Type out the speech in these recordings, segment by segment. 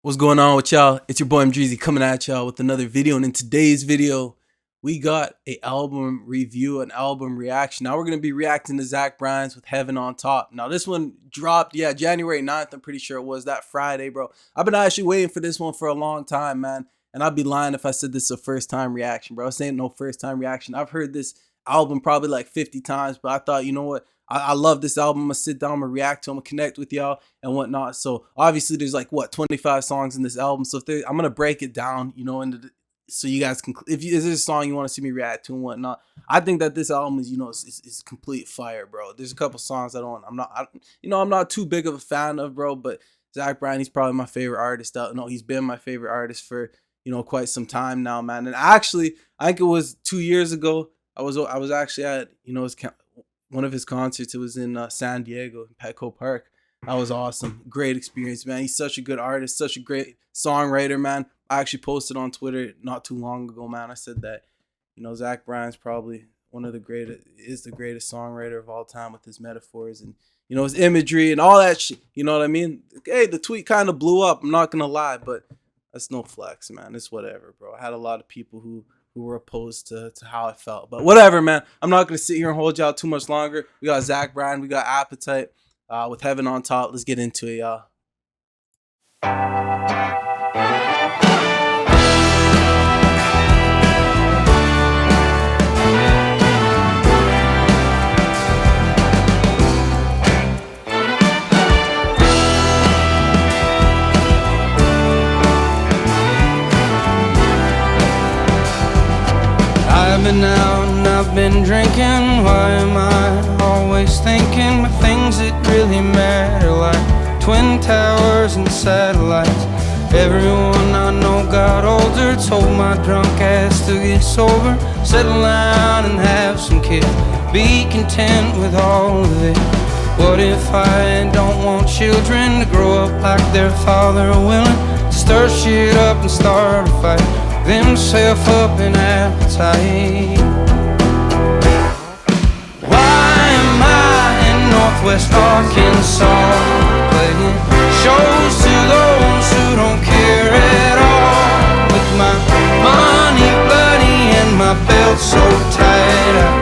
What's going on with y'all? It's your boy Mdreezy coming at y'all with another video. And in today's video, we got a album review, an album reaction. Now we're going to be reacting to Zach Bryan's with Heaven on Top. Now this one dropped, January 9th. I'm pretty sure it was that Friday, bro. I've been actually waiting for this one for a long time, man. And I'd be lying if I said this is a first time reaction, bro. This ain't no first time reaction. I've heard this album probably like 50 times, but I thought, you know what? I love this album. I'm gonna sit down, I'm gonna react to, I'm gonna connect with y'all and whatnot. So obviously there's like 25 songs in this album. So I'm gonna break it down, so you guys can, if there's a song you want to see me react to and whatnot. I think that this album is, is complete fire, bro. There's a couple songs I'm not too big of a fan of, bro. But Zach Bryan, he's probably my favorite artist out. No, he's been my favorite artist for quite some time now, man. And actually, I think it was 2 years ago. I was actually at one of his concerts. It was in San Diego, in Petco Park. That was awesome. Great experience, man. He's such a good artist, such a great songwriter, man. I actually posted on Twitter not too long ago, man. I said that, Zach Bryan's probably the greatest songwriter of all time with his metaphors and, his imagery and all that shit. You know what I mean? Hey, the tweet kind of blew up. I'm not going to lie, but that's no flex, man. It's whatever, bro. I had a lot of people who were opposed to how I felt. But whatever, man. I'm not going to sit here and hold y'all too much longer. We got Zach Bryan. We got Appetite with Heaven on Top. Let's get into it, y'all. I've been out and I've been drinking. Why am I always thinking about things that really matter, like twin towers and satellites? Everyone I know got older, told my drunk ass to get sober, settle down and have some kids, be content with all of it. What if I don't want children to grow up like their father Willin, stir shit up and start a fight, themself up in appetite? Why am I in Northwest Arkansas, playing shows to those who don't care at all, with my money bloody and my belt so tight I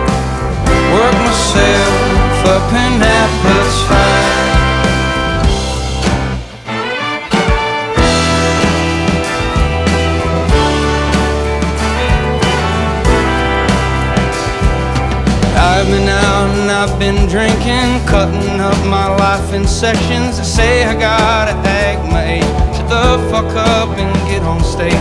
work myself up in appetite? I've been out and I've been drinking, cutting up my life in sections. They say I gotta act my age, shut the fuck up and get on stage.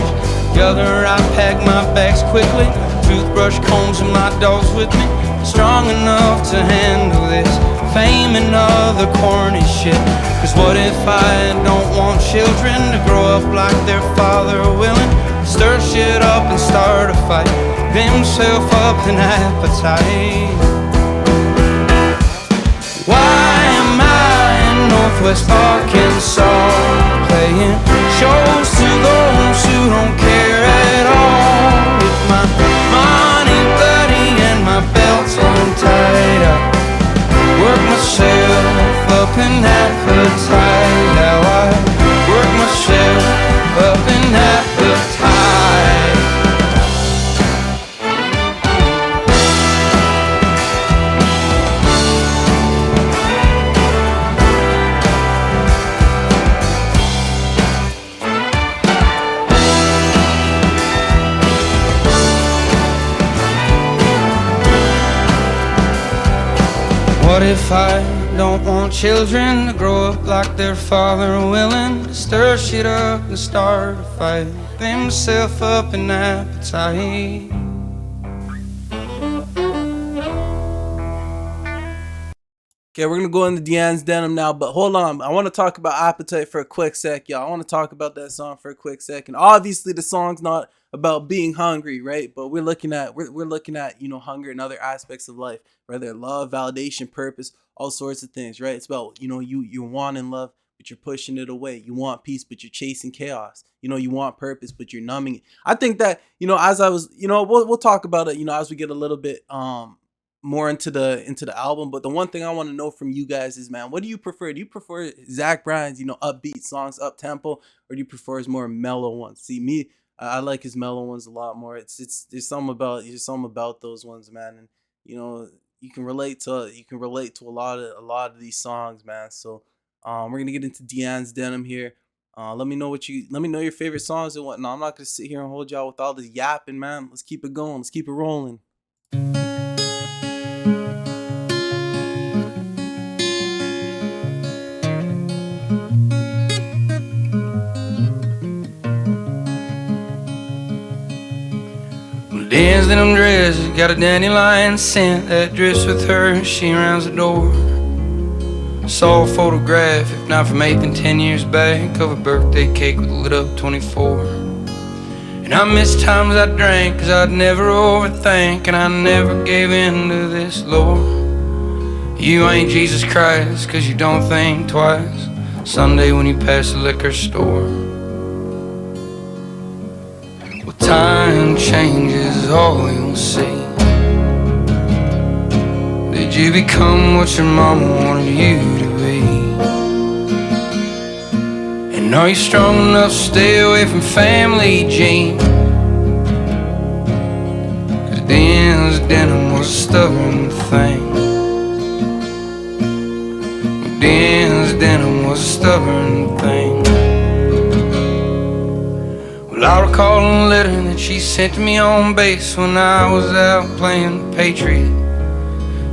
Together I pack my bags quickly, toothbrush, combs and my dogs with me, strong enough to handle this fame and other corny shit. Cause what if I don't want children to grow up like their father Willin, stir shit up and start a fight, themself up in appetite? Why am I in Northwest Arkansas, playing shows to those who don't care at all, with my money bloody and my belt on tight? I work myself up in appetite. Now I work myself up in appetite. What if I don't want children to grow up like their father Willin, to stir shit up and start a fight, themself up in appetite? Okay, we're going to go into DeAnn's Denim now, but hold on. I want to talk about Appetite for a quick sec, y'all. I want to talk about that song for a quick second. Obviously, the song's not about being hungry, right? But we're looking at, hunger and other aspects of life, whether love, validation, purpose, all sorts of things, right? It's about, you wanting love, but you're pushing it away. You want peace, but you're chasing chaos. You want purpose, but you're numbing it. I think that, as I was, we'll talk about it, as we get a little bit more into the album. But the one thing I want to know from you guys is, man, what do you prefer? Do you prefer Zach Bryan's, upbeat songs, up tempo, or do you prefer his more mellow ones? See, me, I like his mellow ones a lot more. It's there's something about those ones, man, and you know you can relate to a lot of these songs, man. So we're gonna get into DeAnn's Denim here. Let me know your favorite songs and whatnot. I'm not gonna sit here and hold y'all with all this yapping, man. Let's keep it going. Let's keep it rolling. Dan's denim dress has got a dandelion scent that drifts with her as she rounds the door. Saw a photograph, if not from 8 and 10 years back, of a birthday cake with a lit up 24. And I miss times I drank, cause I'd never overthink, and I never gave in to this lore. You ain't Jesus Christ, cause you don't think twice Sunday when you pass the liquor store. Well, time changes all you'll see. Did you become what your mama wanted you to be? And are you strong enough to stay away from family jeans? Cause Dan's denim was a stubborn thing. Dan's denim was a stubborn thing. Well, I recall a letter that she sent to me on base when I was out playing Patriot.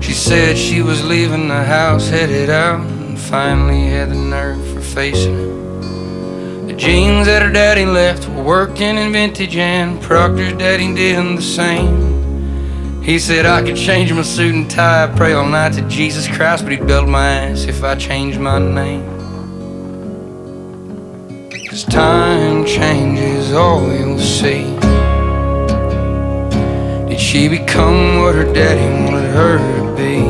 She said she was leaving the house, headed out, and finally had the nerve for facing it. The jeans that her daddy left were working in vintage, and Proctor's daddy did the same. He said I could change my suit and tie, pray all night to Jesus Christ, but he'd belt my ass if I changed my name. Cause time changes all you'll see. Did she become what her daddy wanted her to be?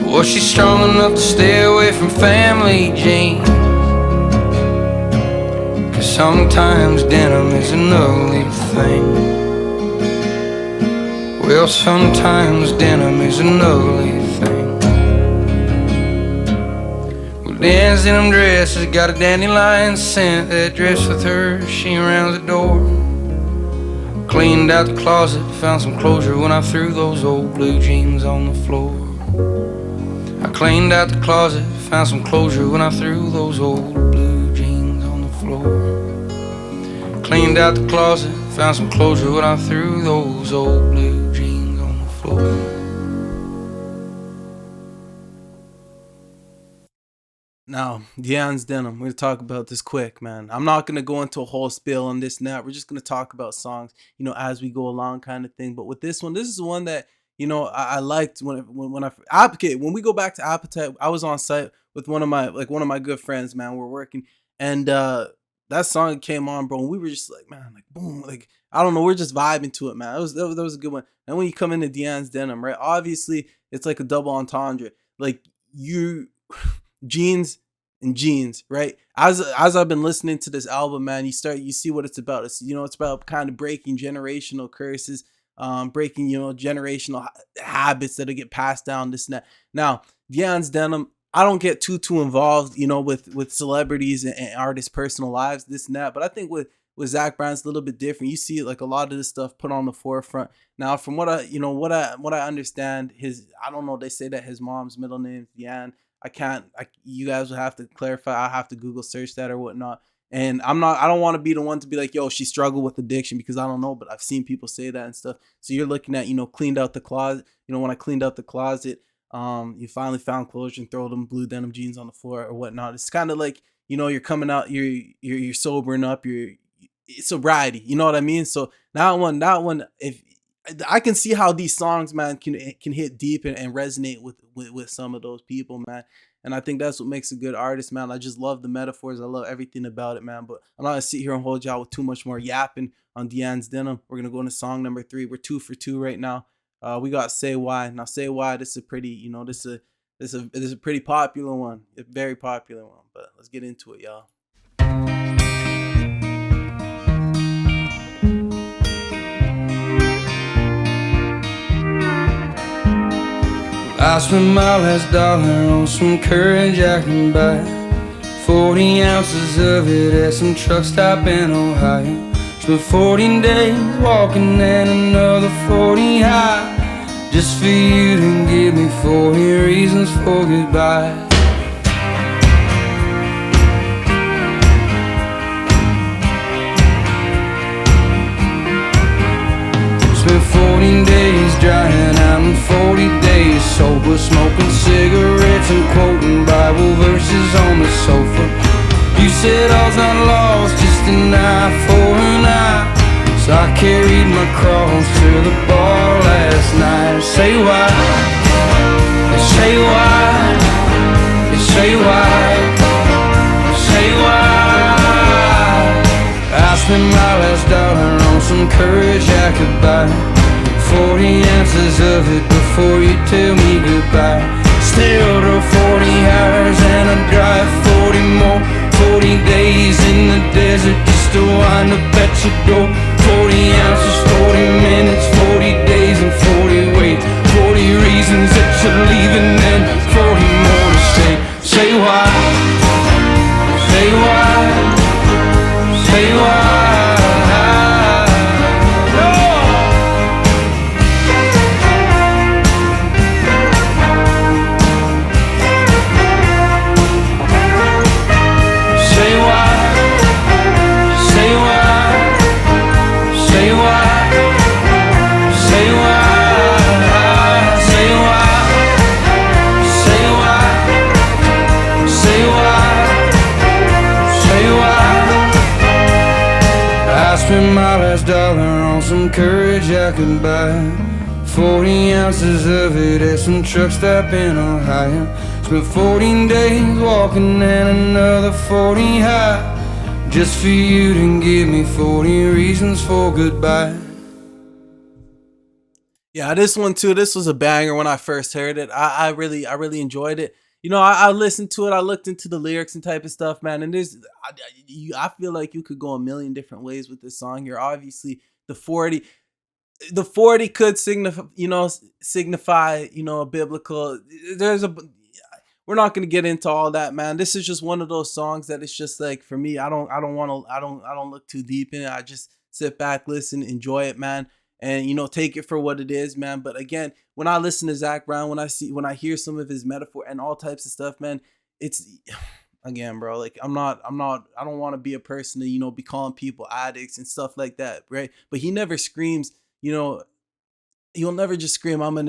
Was she strong enough to stay away from family jeans? Cause sometimes denim is an ugly thing. Well, sometimes denim is an ugly thing. Well, Dan's denim dress has got a dandelion scent that drifts with her as she rounds the door. Cleaned out the closet, found some closure when I threw those old blue jeans on the floor. I cleaned out the closet, found some closure when I threw those old blue jeans on the floor. Cleaned out the closet, found some closure when I threw those old blue jeans on the floor. Now, DeAnn's Denim. We're gonna talk about this quick, man. I'm not gonna go into a whole spiel on this now. We're just gonna talk about songs, as we go along, kind of thing. But with this one, this is one that I liked when we go back to Appetite. I was on site with one of my good friends, man. We're working, and that song came on, bro. And we were just like, man, like boom, like I don't know, we're just vibing to it, man. That was a good one. And when you come into DeAnn's Denim, right? Obviously, it's like a double entendre. Like you. Jeans and jeans, right? As I've been listening to this album, man, you see what it's about. It's about kind of breaking generational curses, breaking generational habits that get passed down, this and that. Now, DeAnn's Denim, I don't get too involved, with celebrities and artists' personal lives, this and that. But I think with Zach Bryan's a little bit different. You see like a lot of this stuff put on the forefront. Now, from what I understand, I don't know, they say that his mom's middle name is DeAnn. You guys will have to clarify. I'll have to Google search that or whatnot. And I don't want to be the one to be like, yo, she struggled with addiction, because I don't know, but I've seen people say that and stuff. So you're looking at, cleaned out the closet. When I cleaned out the closet, you finally found closure and throw them blue denim jeans on the floor or whatnot. It's kind of like, you're coming out, you're sobering up, it's sobriety. You know what I mean? So that one, if I can see how these songs, man, can hit deep and resonate with some of those people, man. And I think that's what makes a good artist, man. I just love the metaphors. I love everything about it, man. But I'm not gonna sit here and hold y'all with too much more yapping on DeAnn's Denim. We're gonna go into song number 3. We're 2 for 2 right now. We got Say Why. Now, Say Why, this is a pretty, this is a pretty popular one. A very popular one. But let's get into it, y'all. I spent my last dollar on some courage I can buy. 40 ounces of it at some truck stop in Ohio. Spent 14 days walking and another 40 high, just for you to give me 40 reasons for goodbye. Spent 14 days drying out and 40 days sober, smoking cigarettes and quoting Bible verses on the sofa. You said all's not lost, just an eye for an eye. So I carried my cross to the bar last night. Say why, say why, say why, say why. I spent my last dollar on some courage I could buy. 40 ounces of it before you tell me goodbye. Still to 40 hours and I drive 40 more. 40 days in the desert just to wind up at your door. 40 ounces, 40 minutes, 40 days and 40 waits. 40 reasons that you're leaving and 40 more to stay. Say why, say why, say why. Spent my last dollar on some courage I could buy. 40 ounces of it at some truck stop in Ohio. Spent 14 days walking and another 40 high, just for you to give me 40 reasons for goodbye. Yeah, this one too. This was a banger when I first heard it. I really enjoyed it. You know, I listened to it. I looked into the lyrics and type of stuff, man. And I feel like you could go a million different ways with this song here. Obviously, the 40 could signify, a biblical. We're not gonna get into all that, man. This is just one of those songs that it's just like, for me, I don't look too deep in it. I just sit back, listen, enjoy it, man. And take it for what it is, man. But again, when I listen to Zach Bryan, when I hear some of his metaphor and all types of stuff, man, it's, again, bro, like I don't want to be a person to be calling people addicts and stuff like that, right? But he never screams, he'll never just scream, I'm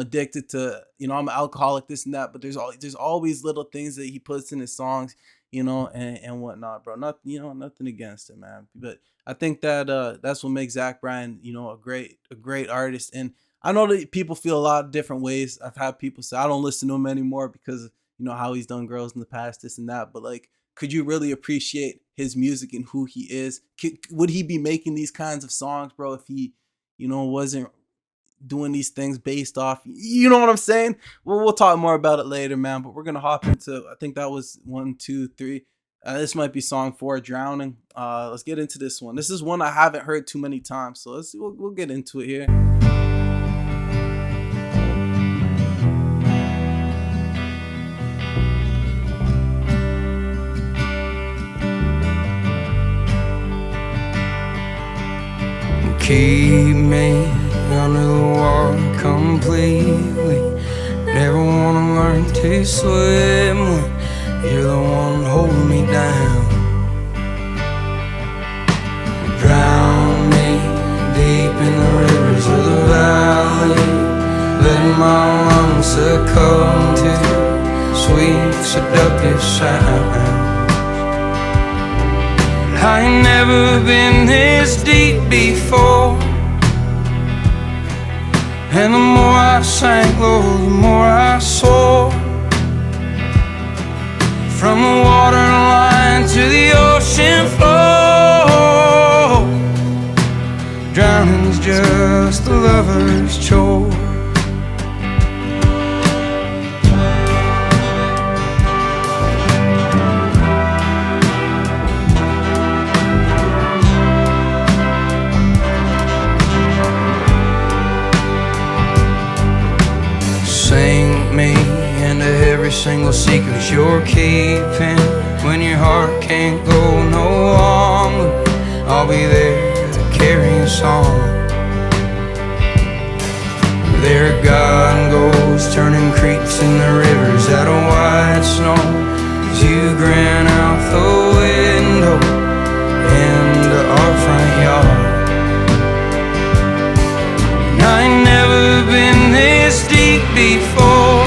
addicted to, I'm an alcoholic, this and that. But there's always little things that he puts in his songs, and whatnot, bro. Nothing against it, man. But I think that that's what makes Zach Bryan, a great artist. And I know that people feel a lot of different ways. I've had people say I don't listen to him anymore because how he's done girls in the past, this and that. But like, could you really appreciate his music and who he is? Would he be making these kinds of songs, bro, if he, wasn't doing these things based off, you know what I'm saying? Well, we'll talk more about it later, man. But we're gonna hop into, I think that was 1, 2, 3. This might be song 4, Drowning. Let's get into this one. This is one I haven't heard too many times, so we'll get into it here. Keep me under the water completely. Never wanna learn to swim when you're the one holding me down. Drown me deep in the rivers of the valley. Let my lungs succumb to sweet seductive sound. I ain't never been this deep before, and the more I sank, Lord, the more I soared. From the waterline to the ocean floor, drowning's just a lover's chore. single secret you're keeping. When your heart can't go no longer, I'll be there to carry a song. There God goes, turning creeks into rivers out of white snow, as you grin out the window into our front yard. And I ain't never been this deep before,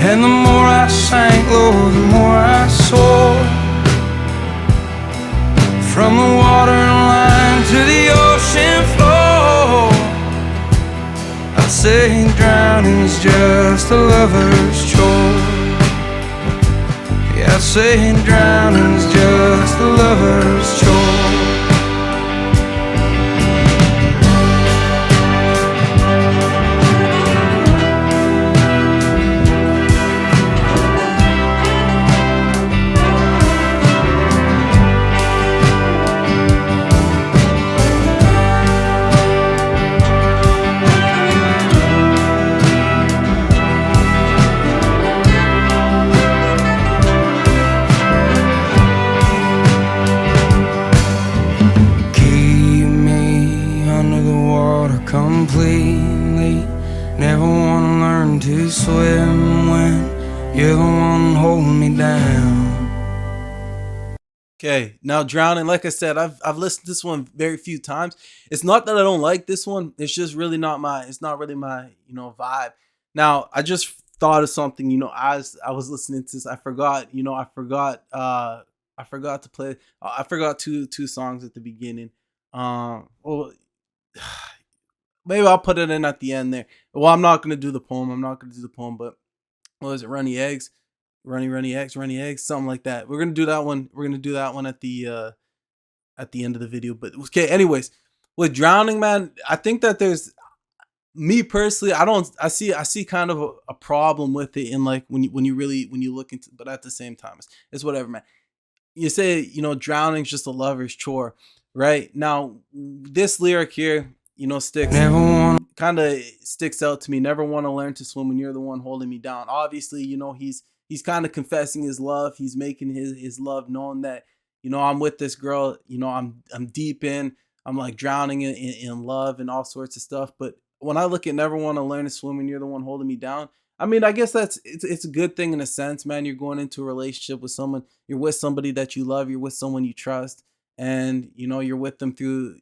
and the more I sank low, the more I soared. From the water line to the ocean floor, I'd say drowning's just a lover's chore. Yeah, I'd say drowning's just a lover's chore. Completely, never wanna learn to swim when you're the one holding me down. Okay, now Drowning, like I said, I've listened to this one very few times. It's not that I don't like this one, it's just really not really my, vibe. Now, I just thought of something, as I was listening to this, I forgot to play, I forgot two songs at the beginning. Well, maybe I'll put it in at the end there. Well, I'm not gonna do the poem. But what was it? Runny Eggs, Runny Eggs, something like that. We're gonna do that one. At the end of the video. But okay, anyways, with Drowning, man, I think that there's, me personally, I see kind of a problem with it in, like, when you look into, but at the same time, it's whatever, man. You say, drowning's just a lover's chore, right? Now, this lyric here, sticks out to me. Never want to learn to swim when you're the one holding me down. Obviously, he's kind of confessing his love. He's making his love known that, I'm with this girl, I'm deep in, I'm like drowning in love and all sorts of stuff. But when I look at never want to learn to swim when you're the one holding me down, I mean, I guess it's a good thing in a sense, man. You're going into a relationship with someone, you're with somebody that you love, you're with someone you trust, and you're with them through,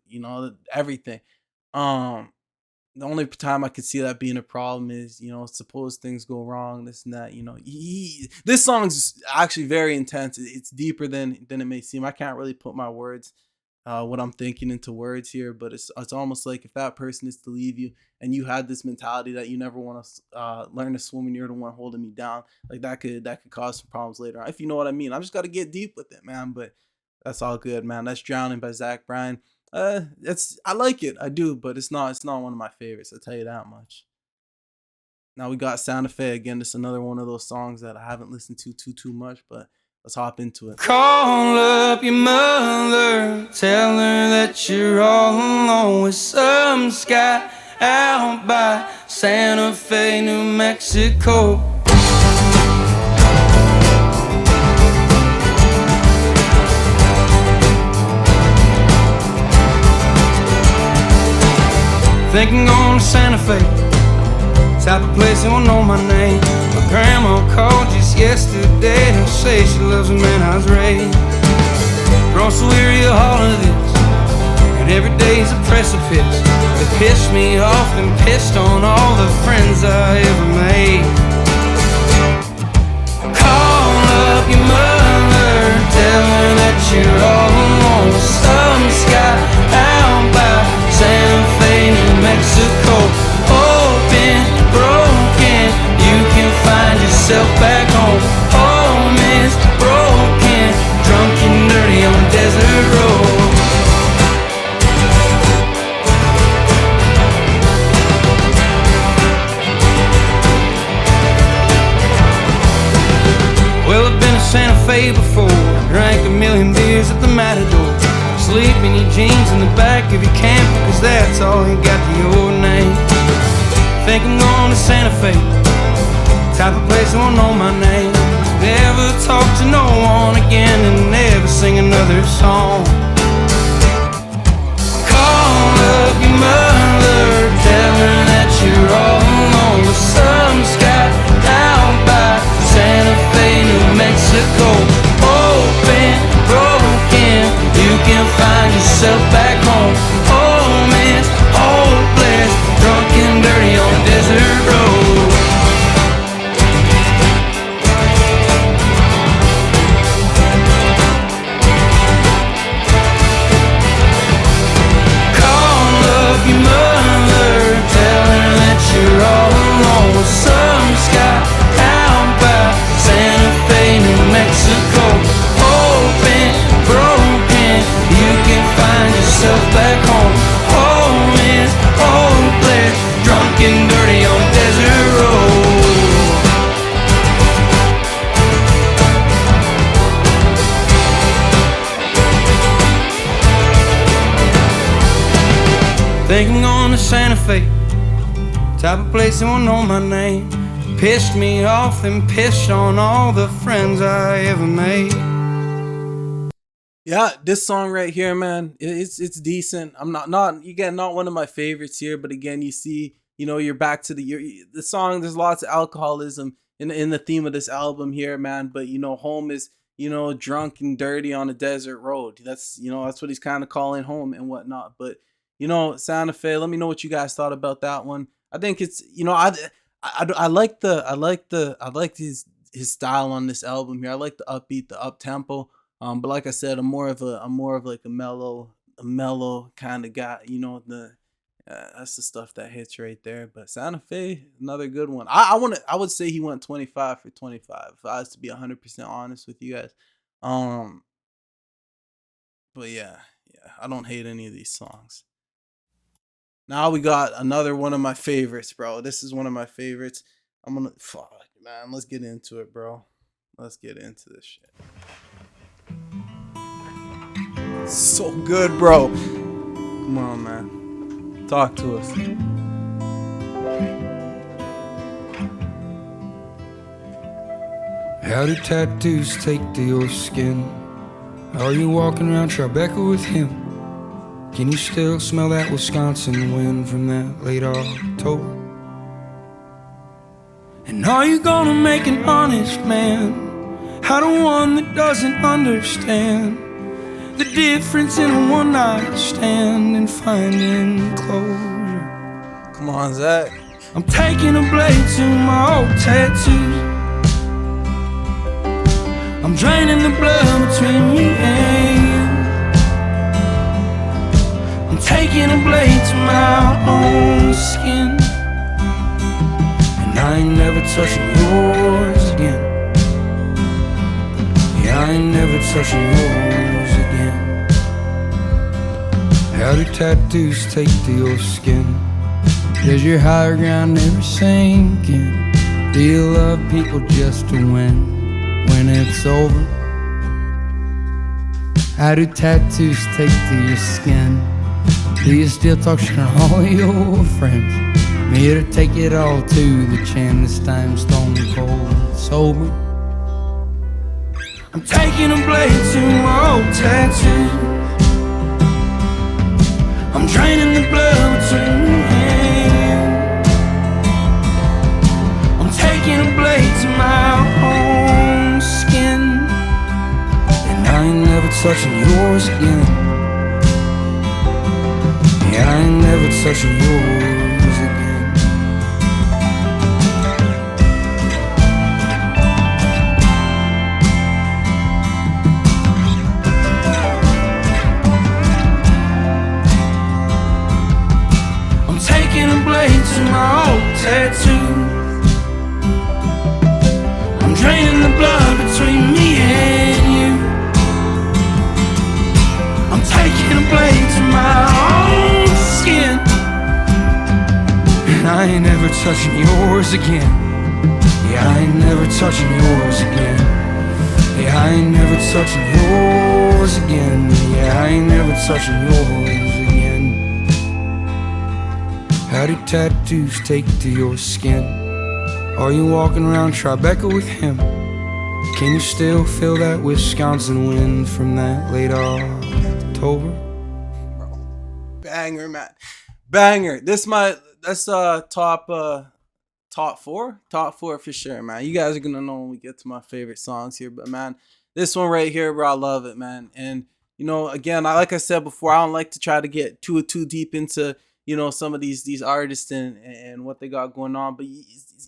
everything. The only time I could see that being a problem is, suppose things go wrong, this and that. This song's actually very intense. It's deeper than it may seem. I can't really put my words, what I'm thinking, into words here, but it's almost like if that person is to leave you and you had this mentality that you never want to learn to swim and you're the one holding me down, like that could cause some problems later on, if you know what I mean. I just got to get deep with it, man. But that's all good, man. That's Drowning by Bryan. I like it, I do, but it's not one of my favorites, I'll tell you that much. Now we got Santa Fe again. It's another one of those songs that I haven't listened to too much, but let's hop into it. Call up your mother, tell her that you're all alone with some sky out by Santa Fe, New Mexico. Thinking going to Santa Fe, type of place that won't know my name. My grandma called just yesterday and say she loves the man I was raised. Grown so weary of all of this, and every day's a precipice. It pissed me off and pissed on all the friends I ever made. Call up your mother, tell her that you're all alone with some sky out by Santa Fe, New Mexico. Open, broken, you can find yourself back home. Home is broken, drunk and dirty on a desert road. Well, I've been to Santa Fe before, drank a million beers at the Matador. Sleep in your jeans in the back of your camper, cause that's all you got to your name. Think I'm going to Santa Fe, type of place that won't know my name. Never talk to no one again and never sing another song. Call up your mother, tell her that you're all alone with some sky out by Santa Fe, New Mexico. Open, broken, you can find yourself back home. Home is hopeless, drunk and dirty on a desert road. Call up your mother, tell her that you're all alone with some sky out by Santa Fe, New Mexico. Open, broken, you can find yourself back home. Home is hopeless, drunk and dirty on a desert road. Think I'm going to Santa Fe, type of place that won't know my name. Pissed me off and pissed on all the friends I ever made. Yeah, this song right here, man, it's decent. I'm not one of my favorites here, but again, you see, you're back to the song. There's lots of alcoholism in the theme of this album here, man. But home is drunk and dirty on a desert road. That's what he's kind of calling home and whatnot. But Santa Fe. Let me know what you guys thought about that one. I think it's I like his style on this album here. I like the upbeat, the up tempo. But like I said, I'm more of like a mellow kind of guy. That's the stuff that hits right there. But Santa Fe, another good one. I would say he went 25 for 25 if I was to be 100% honest with you guys. But yeah, I don't hate any of these songs. Now we got another one of my favorites, bro. This is one of my favorites. Let's get into it, bro. Let's get into this shit. So good, bro. Come on, man. Talk to us. How do tattoos take to your skin? Are you walking around Tribeca with him? Can you still smell that Wisconsin wind from that late October? And are you gonna make an honest man out of one that doesn't understand the difference in a one-night stand and finding closure? Come on, Zach. I'm taking a blade to my old tattoos. I'm draining the blood between me and you. I'm taking a blade to my own skin, and I ain't never touching yours again. Yeah, I ain't never touching yours again. How do tattoos take to your skin? Does your higher ground never sink in? Do you love people just to win when it's over? How do tattoos take to your skin? Do you still talk shit on all your friends? I'm here to take it all to the chin, this time stone cold sober. I'm taking a blade to my old tattoos. I'm draining the blood between me and you. I'm taking a blade to my own skin, and I ain't never touching yours again. Yeah, I ain't never touching yours again. I'm taking a blade to my old tattoo. I'm draining the blood between me and you. I'm taking a blade to my own skin, and I ain't never touching yours again. Yeah, I ain't never touching yours again. Yeah, I ain't never touching yours again. Yeah, I ain't never touching yours again. How do tattoos take to your skin? Are you walking around Tribeca with him? Can you still feel that Wisconsin wind from that late October? Banger, man. Banger. That's top four for sure, man. You guys are gonna know when we get to my favorite songs here, but man, this one right here, bro, I love it, man. And you know, again, like I said before, I don't like to try to get too deep into, you know, some of these artists and what they got going on, but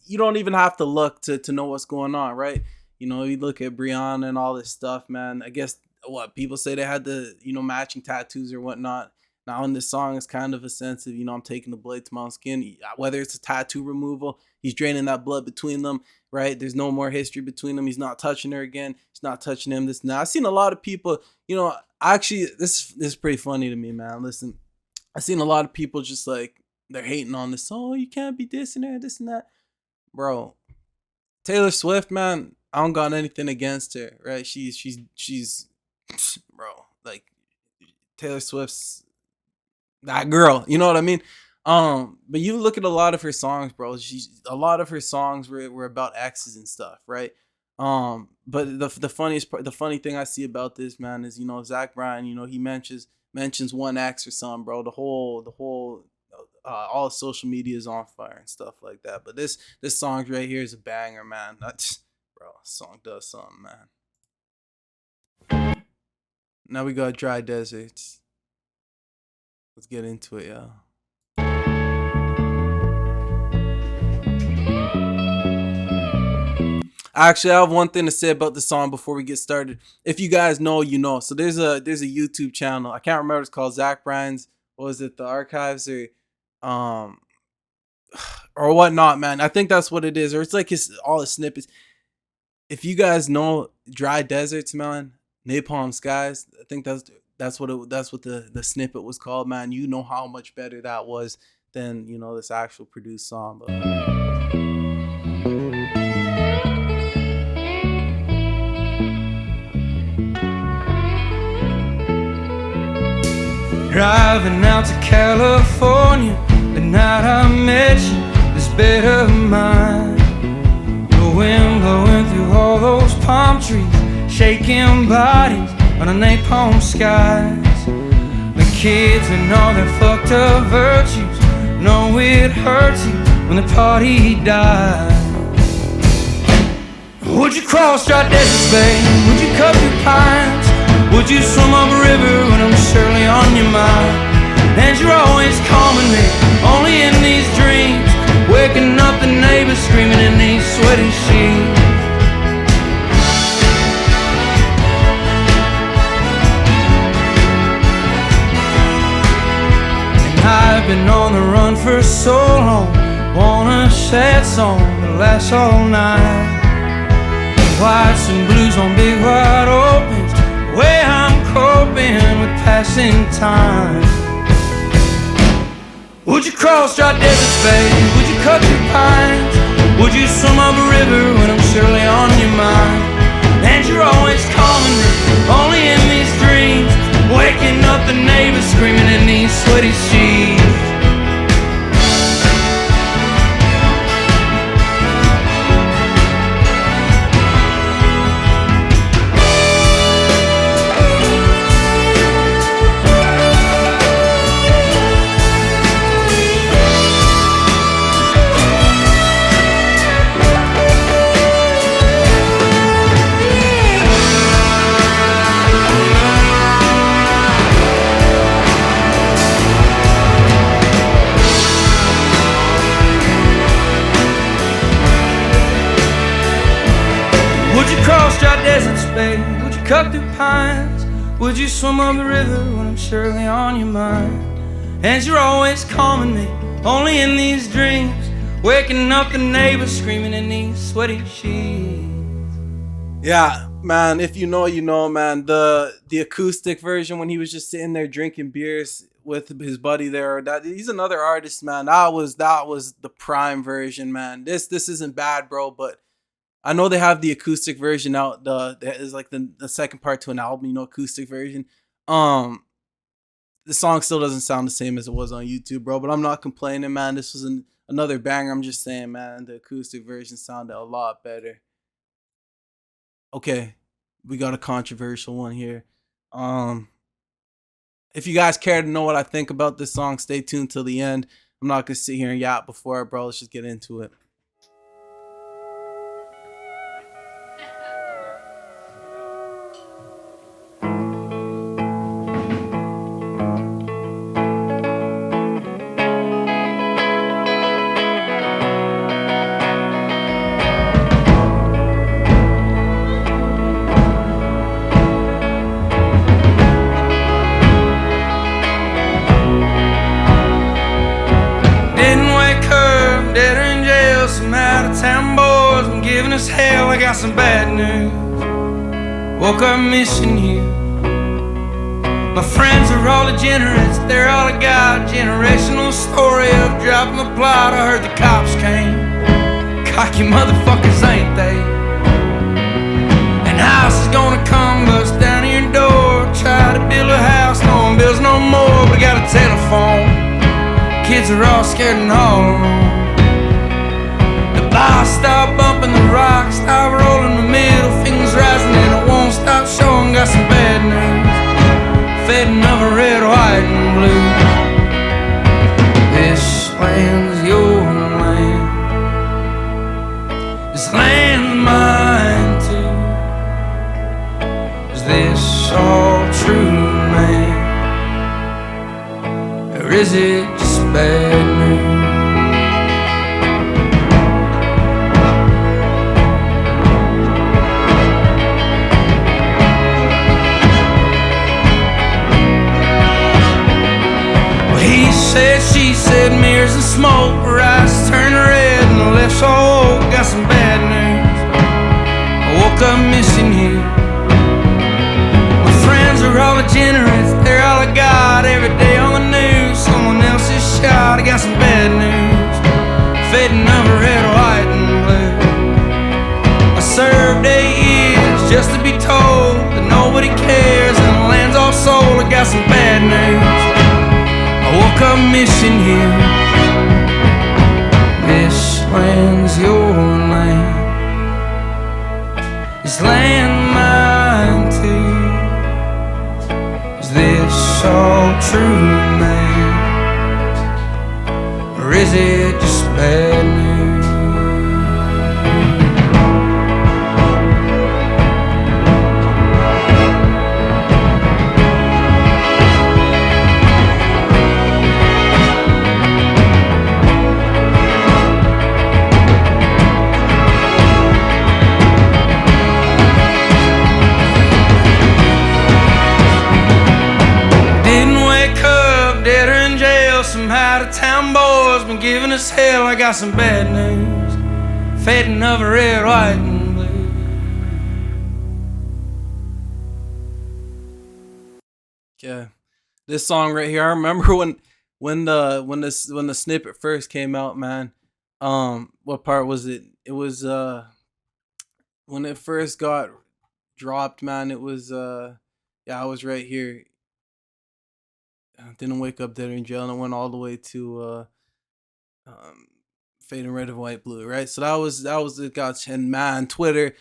you don't even have to look to know what's going on, right? You know, you look at Bryan and all this stuff, man. I guess what people say, they had the, you know, matching tattoos or whatnot. Now in this song, it's kind of offensive. You know, I'm taking the blade to my own skin. Whether it's a tattoo removal, he's draining that blood between them, right? There's no more history between them. He's not touching her again. He's not touching him. This now, I've seen a lot of people. You know, actually, this is pretty funny to me, man. Listen, I've seen a lot of people just like they're hating on this. Oh, you can't be this and that, this and that, bro. Taylor Swift, man. I don't got anything against her, right? She's bro, like Taylor Swift's that girl, you know what I mean? But you look at a lot of her songs, bro. A lot of her songs were about exes and stuff, right? But the funniest part, the funny thing I see about this, man, is, you know, Zach Bryan, you know, he mentions one ex or something, bro. The whole all of social media is on fire and stuff like that. But this song right here is a banger, man. That's, bro, this song does something, man. Now we got Dry Deserts. Let's get into it, y'all. Actually, I have one thing to say about the song before we get started. If you guys know, you know. So there's a YouTube channel. I can't remember what it's called. Zach Bryan's, what was it, the archives or whatnot, man. I think that's what it is. Or it's like all his snippets. If you guys know Dry Deserts, man, Napalm Skies, I think that's what the snippet was called, man. You know how much better that was than, you know, this actual produced song. But driving out to California, the night I met you, this bed of mine. The wind blowing through all those palm trees, shaking bodies under napalm skies. The kids and all their fucked up virtues know it hurts you when the party dies. Would you cross dry deserts, babe? Would you cut through pines? Would you swim up a river when I'm surely on your mind? And you're always calming me, only in these dreams, waking up the neighbors screaming in these sweaty sheets. I've been on the run for so long, want a sad song that lasts all night. Whites and blues on big wide opens, the way I'm coping with passing time. Would you cross dry deserts, babe? Would you cut through pines? Would you swim up a river when I'm surely on your mind? And you're always calming me, only in these dreams, waking up the neighbors screaming in these sweaty sheets. Would you cut through pines? Would you swim up the river when I'm surely on your mind? And you're always calming me, only in these dreams, waking up the neighbors screaming in these sweaty sheets. yeah, man, if you know, you know, man. The acoustic version when he was just sitting there drinking beers with his buddy there. That he's another artist, man. That was the prime version, man. This isn't bad, bro, but I know they have the acoustic version out. Is like the second part to an album, you know, acoustic version. The song still doesn't sound the same as it was on YouTube, bro. But I'm not complaining, man. This was another banger. I'm just saying, man, the acoustic version sounded a lot better. Okay, we got a controversial one here. Um, if you guys care to know what I think about this song, stay tuned till the end. I'm not gonna sit here and yap before it, bro. Let's just get into it. As hell, I got some bad news. Woke up missing you. My friends are all degenerates, they're all I got. Generational story of dropping the plot. I heard the cops came. Cocky motherfuckers, ain't they? And house is gonna come bust down your door. Try to build a house, no one builds no more. But I got a telephone. Kids are all scared and all alone. Stop bumping the rock, stop rolling the middle fingers rising and it won't stop showing. Got some bad news, fading of a red, white and blue. This land's your land, this land's mine too. Is this all true, man, or is it just bad news? Said, she said, mirrors and smoke, her eyes turned red and the left so old. Got some bad news, I woke up missing you. My friends are all degenerates, they're all I got. Every day on the news, someone else is shot. I got some bad news, fading of a red, white and blue. I served 8 years just to be told that nobody cares and the land's all sold. I got some bad news, I woke up missing you. This land's your land, this land mine too. Is this all true, man, or is it just bad news? Giving us hell, I got some bad news, fading of a red, white and blue. Yeah, this song right here. I remember when the snippet first came out, man. What part was it? It was when it first got dropped, man. It was yeah, I was right here. Didn't wake up dead or in jail, and it went all the way to fading red and white blue, right? So that was the gotcha. And man, Twitter,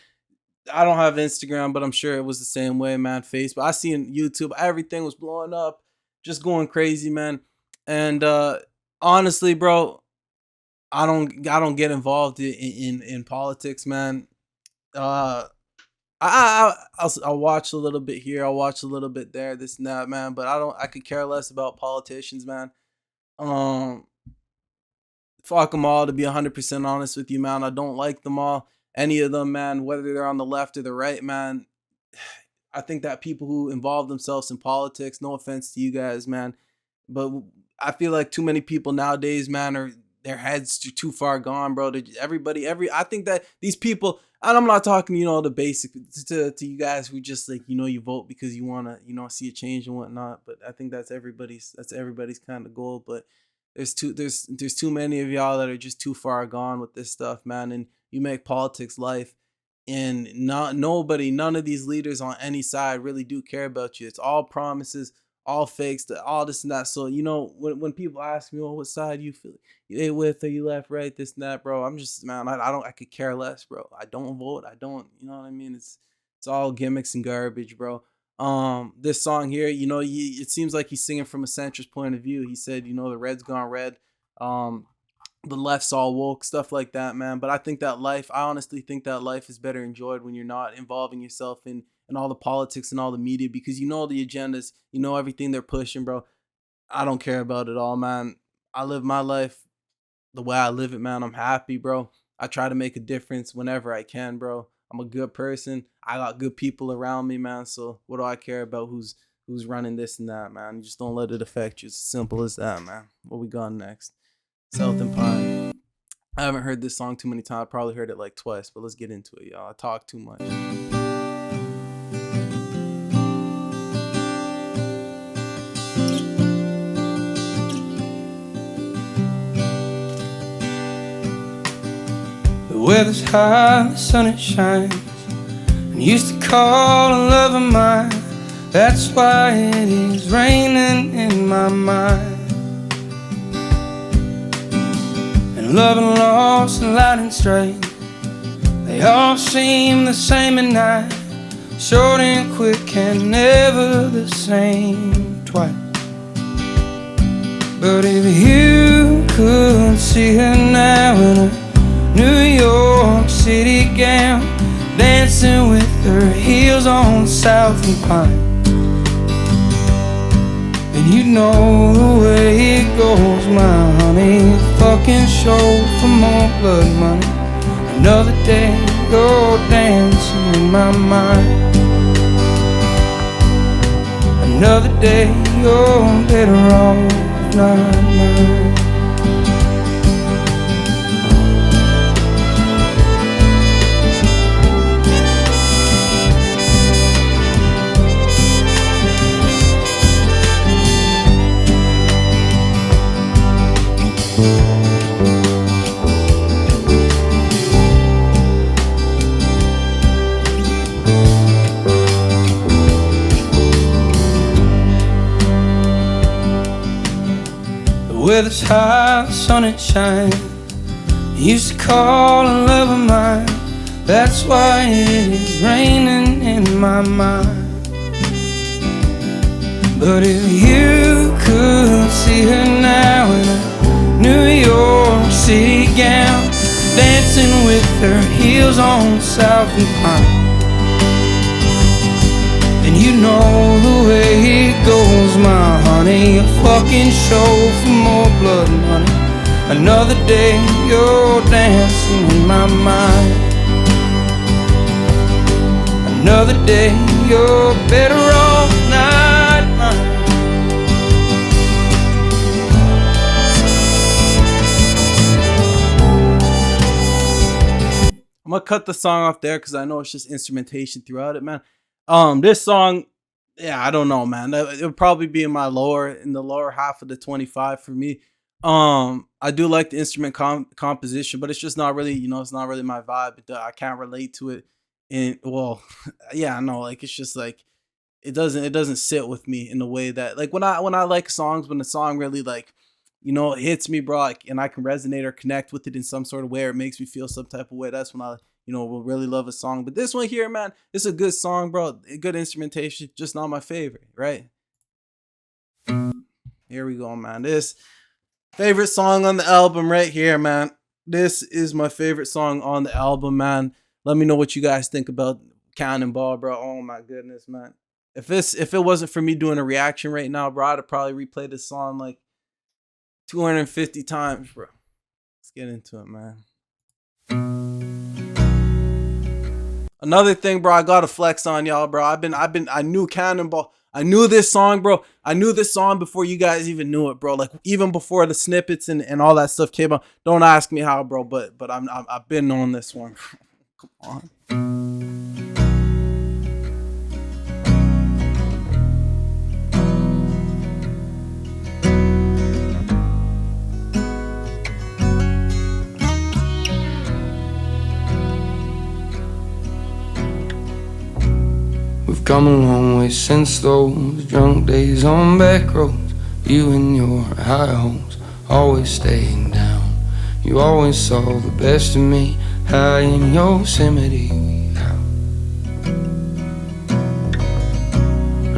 I don't have Instagram, but I'm sure it was the same way, man. Facebook, I seen YouTube, everything was blowing up, just going crazy, man. And honestly, bro, I don't get involved in politics, man. uh I'll watch a little bit here, I'll watch a little bit there, this and that, man, but I could care less about politicians, man. um Fuck them all, to be 100% honest with you, man. I don't like them all. Any of them, man, whether they're on the left or the right, man. I think that people who involve themselves in politics, no offense to you guys, man, but I feel like too many people nowadays, man, are their heads too far gone, bro. I think that these people, and I'm not talking, the basic to you guys who just like, you vote because you want to, see a change and whatnot. But I think that's everybody's kind of goal. But there's too many of y'all that are just too far gone with this stuff, man. And you make politics life, and none of these leaders on any side really do care about you. It's all promises, all fakes, all this and that. So you know, when people ask me, "Oh, what side you feel you with, or you left, right, this and that," bro, I'm just, man, I don't, I could care less, bro. I don't vote. I don't, you know what I mean? It's all gimmicks and garbage, bro. This song here, you know, it seems like he's singing from a centrist point of view. He said, you know, the red's gone red. Um, the left's all woke, stuff like that, man. But I think that life, I honestly think that life is better enjoyed when you're not involving yourself in all the politics and all the media, because you know the agendas, you know everything they're pushing, bro. I don't care about it all, man. I live my life the way I live it, man. I'm happy, bro. I try to make a difference whenever I can, bro. I'm a good person. I got good people around me, man. So what do I care about who's running this and that, man? You just don't let it affect you. It's as simple as that, man. What we got next? South and Pine. I haven't heard this song too many times. I probably heard it like twice, but let's get into it, y'all. I talk too much. The weather's high, the sun it shines, and used to call a love of mine. That's why it is raining in my mind. And love and loss and light and strain, they all seem the same at night. Short and quick and never the same twice. But if you could see her now in a New York City gown, dancing with her heels on South and Pine, and you know the way it goes, my honey. Fucking show for more blood money. Another day you're dancing in my mind. Another day you're better off not mine. The weather's high, the sun it shines. You used to call a love of mine. That's why it is raining in my mind. But if you could see her now in a New York City gown, dancing with her heels on South and Pine, and you know the way it goes, my honey. A fucking show for more blood money. Another day you're dancing in my mind. Another day you're better off not mine. I'm gonna cut the song off there because I know it's just instrumentation throughout it, man. This song, yeah, I don't know, man. It would probably be in the lower half of the 25 for me. I do like the instrument composition, but it's just not really, you know, it's not really my vibe. I can't relate to it. And well, yeah, I know, like it's just like it doesn't sit with me in the way that, like, when I like songs, when the song really, like, you know, it hits me, bro, like, and I can resonate or connect with it in some sort of way, or it makes me feel some type of way. That's when I, you know, will really love a song. But this one here, man, it's a good song, bro. Good instrumentation, just not my favorite, right? Here we go, man. This favorite song on the album right here, man. This is my favorite song on the album, man. Let me know what you guys think about Cannonball, bro. Oh my goodness, man. If it wasn't for me doing a reaction right now, bro, I'd have probably replayed this song like 250 times, bro. Let's get into it, man. Another thing, bro, I gotta flex on y'all, bro. I knew Cannonball. I knew this song, bro. I knew this song before you guys even knew it, bro. Like, even before the snippets and all that stuff came out. Don't ask me how, bro, but I've been knowing this one. Come on. We've come a long way since those drunk days on back roads. You and your high hopes always staying down. You always saw the best of me high in Yosemite.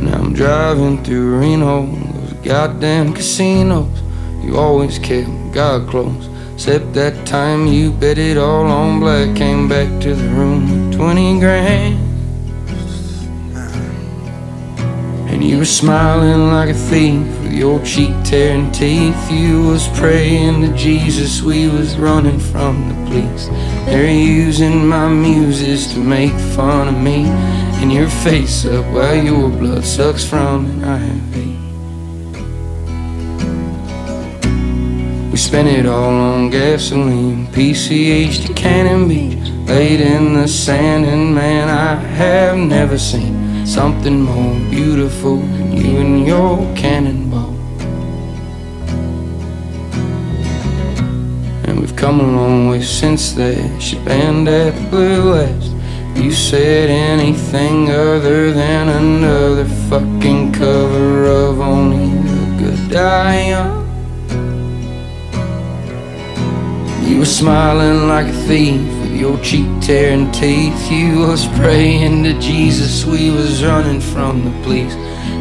Now I'm driving through Reno, those goddamn casinos. You always kept God close, except that time you bet it all on black. Came back to the room with 20 grand. And you were smiling like a thief with your cheek tearing teeth. You was praying to Jesus, we was running from the police. They're using my muses to make fun of me, and your face up while your blood sucks from an IV. We spent it all on gasoline, PCH to Cannon Beach, laid in the sand, and man, I have never seen something more beautiful than you and your Cannonball. And we've come a long way since that ship and at the Blue West. You said anything other than another fucking cover of Only the Good Die Young. You were smiling like a thief with your cheek tearing teeth. You was praying to Jesus, we was running from the police.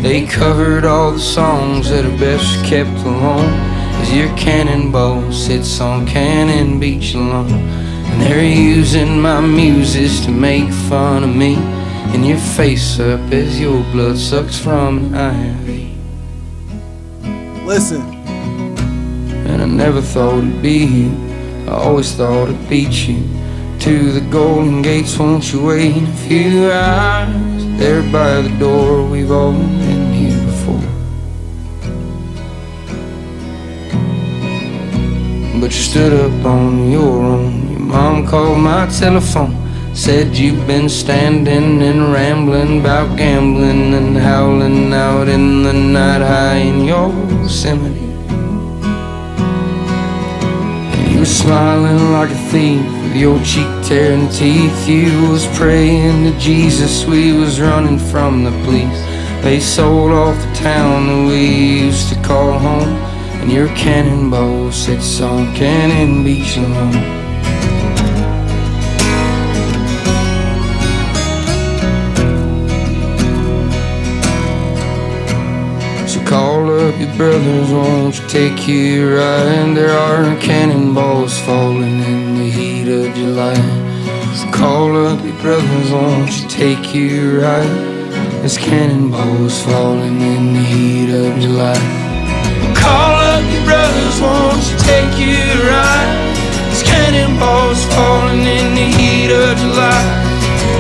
They covered all the songs that are best kept alone, as your Cannonball sits on Cannon Beach alone. And they're using my muses to make fun of me, and your face up as your blood sucks from an IV. Listen. And I never thought it'd be you, I always thought I'd beat you to the golden gates. Won't you wait a few hours there by the door? We've all been here before. But you stood up on your own. Your mom called my telephone, said you've been standing and rambling about gambling and howling out in the night high in Yosemite. You were smiling like a thief with your cheek tearing teeth. You was praying to Jesus, we was running from the police. They sold off the town that we used to call home, and your Cannonball sits on Cannon Beach alone. Call up your brothers, won't you take you right? There are cannonballs falling in the heat of July. So call up your brothers, won't you take you right? There's cannonballs falling in the heat of July. Call up your brothers, won't you take you right? There's cannonballs falling in the heat of July.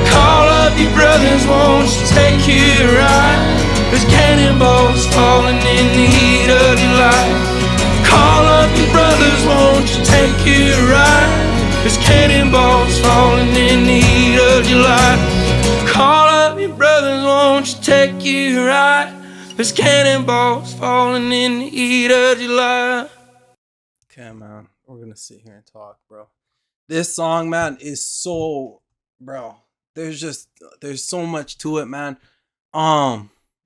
Call up your brothers, won't you take you right? There's cannonballs falling in the heat of July. Call up your brothers, won't you take you right? There's cannonballs falling in the heat of July. Call up your brothers, won't you take you right? There's cannonballs falling in the heat of July. Okay, man, we're gonna sit here and talk, bro. This song, man, is so, bro. There's so much to it, man.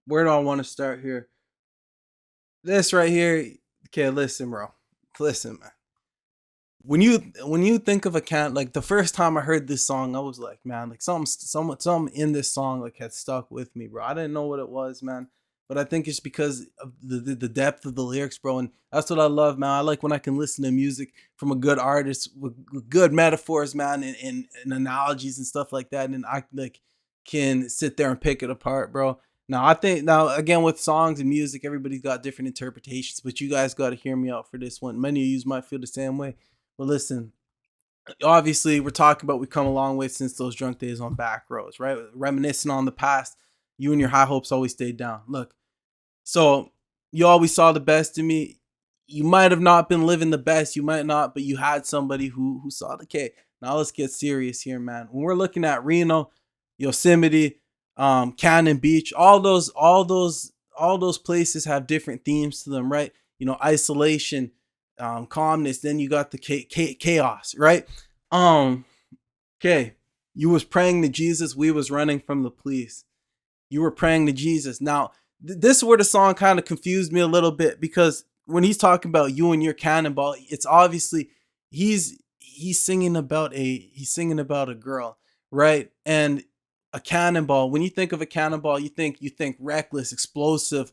Where do I want to start here? This right here. Okay, listen, bro. Listen, man. When you think of a like the first time I heard this song, I was like, man, like something in this song like had stuck with me, bro. I didn't know what it was, man, but I think it's because of the depth of the lyrics, bro. And that's what I love, man. I like when I can listen to music from a good artist with good metaphors, man, and analogies and stuff like that, and I like can sit there and pick it apart, bro. Now, again, with songs and music, everybody's got different interpretations, but you guys got to hear me out for this one. Many of you might feel the same way. But listen, obviously, we're talking about we've come a long way since those drunk days on back roads, right? Reminiscing on the past, you and your high hopes always stayed down. Look, so you always saw the best in me. You might have not been living the best, you might not, but you had somebody who saw the K. Now let's get serious here, man. When we're looking at Reno, Yosemite, Cannon Beach, all those places have different themes to them, right? You know, isolation, calmness. Then you got the chaos, right? Okay, you was praying to Jesus, we was running from the police. You were praying to Jesus. Now, this is where the song kind of confused me a little bit, because when he's talking about you and your cannonball, it's obviously he's singing about a girl, right? And a cannonball, when you think of a cannonball, you think reckless, explosive,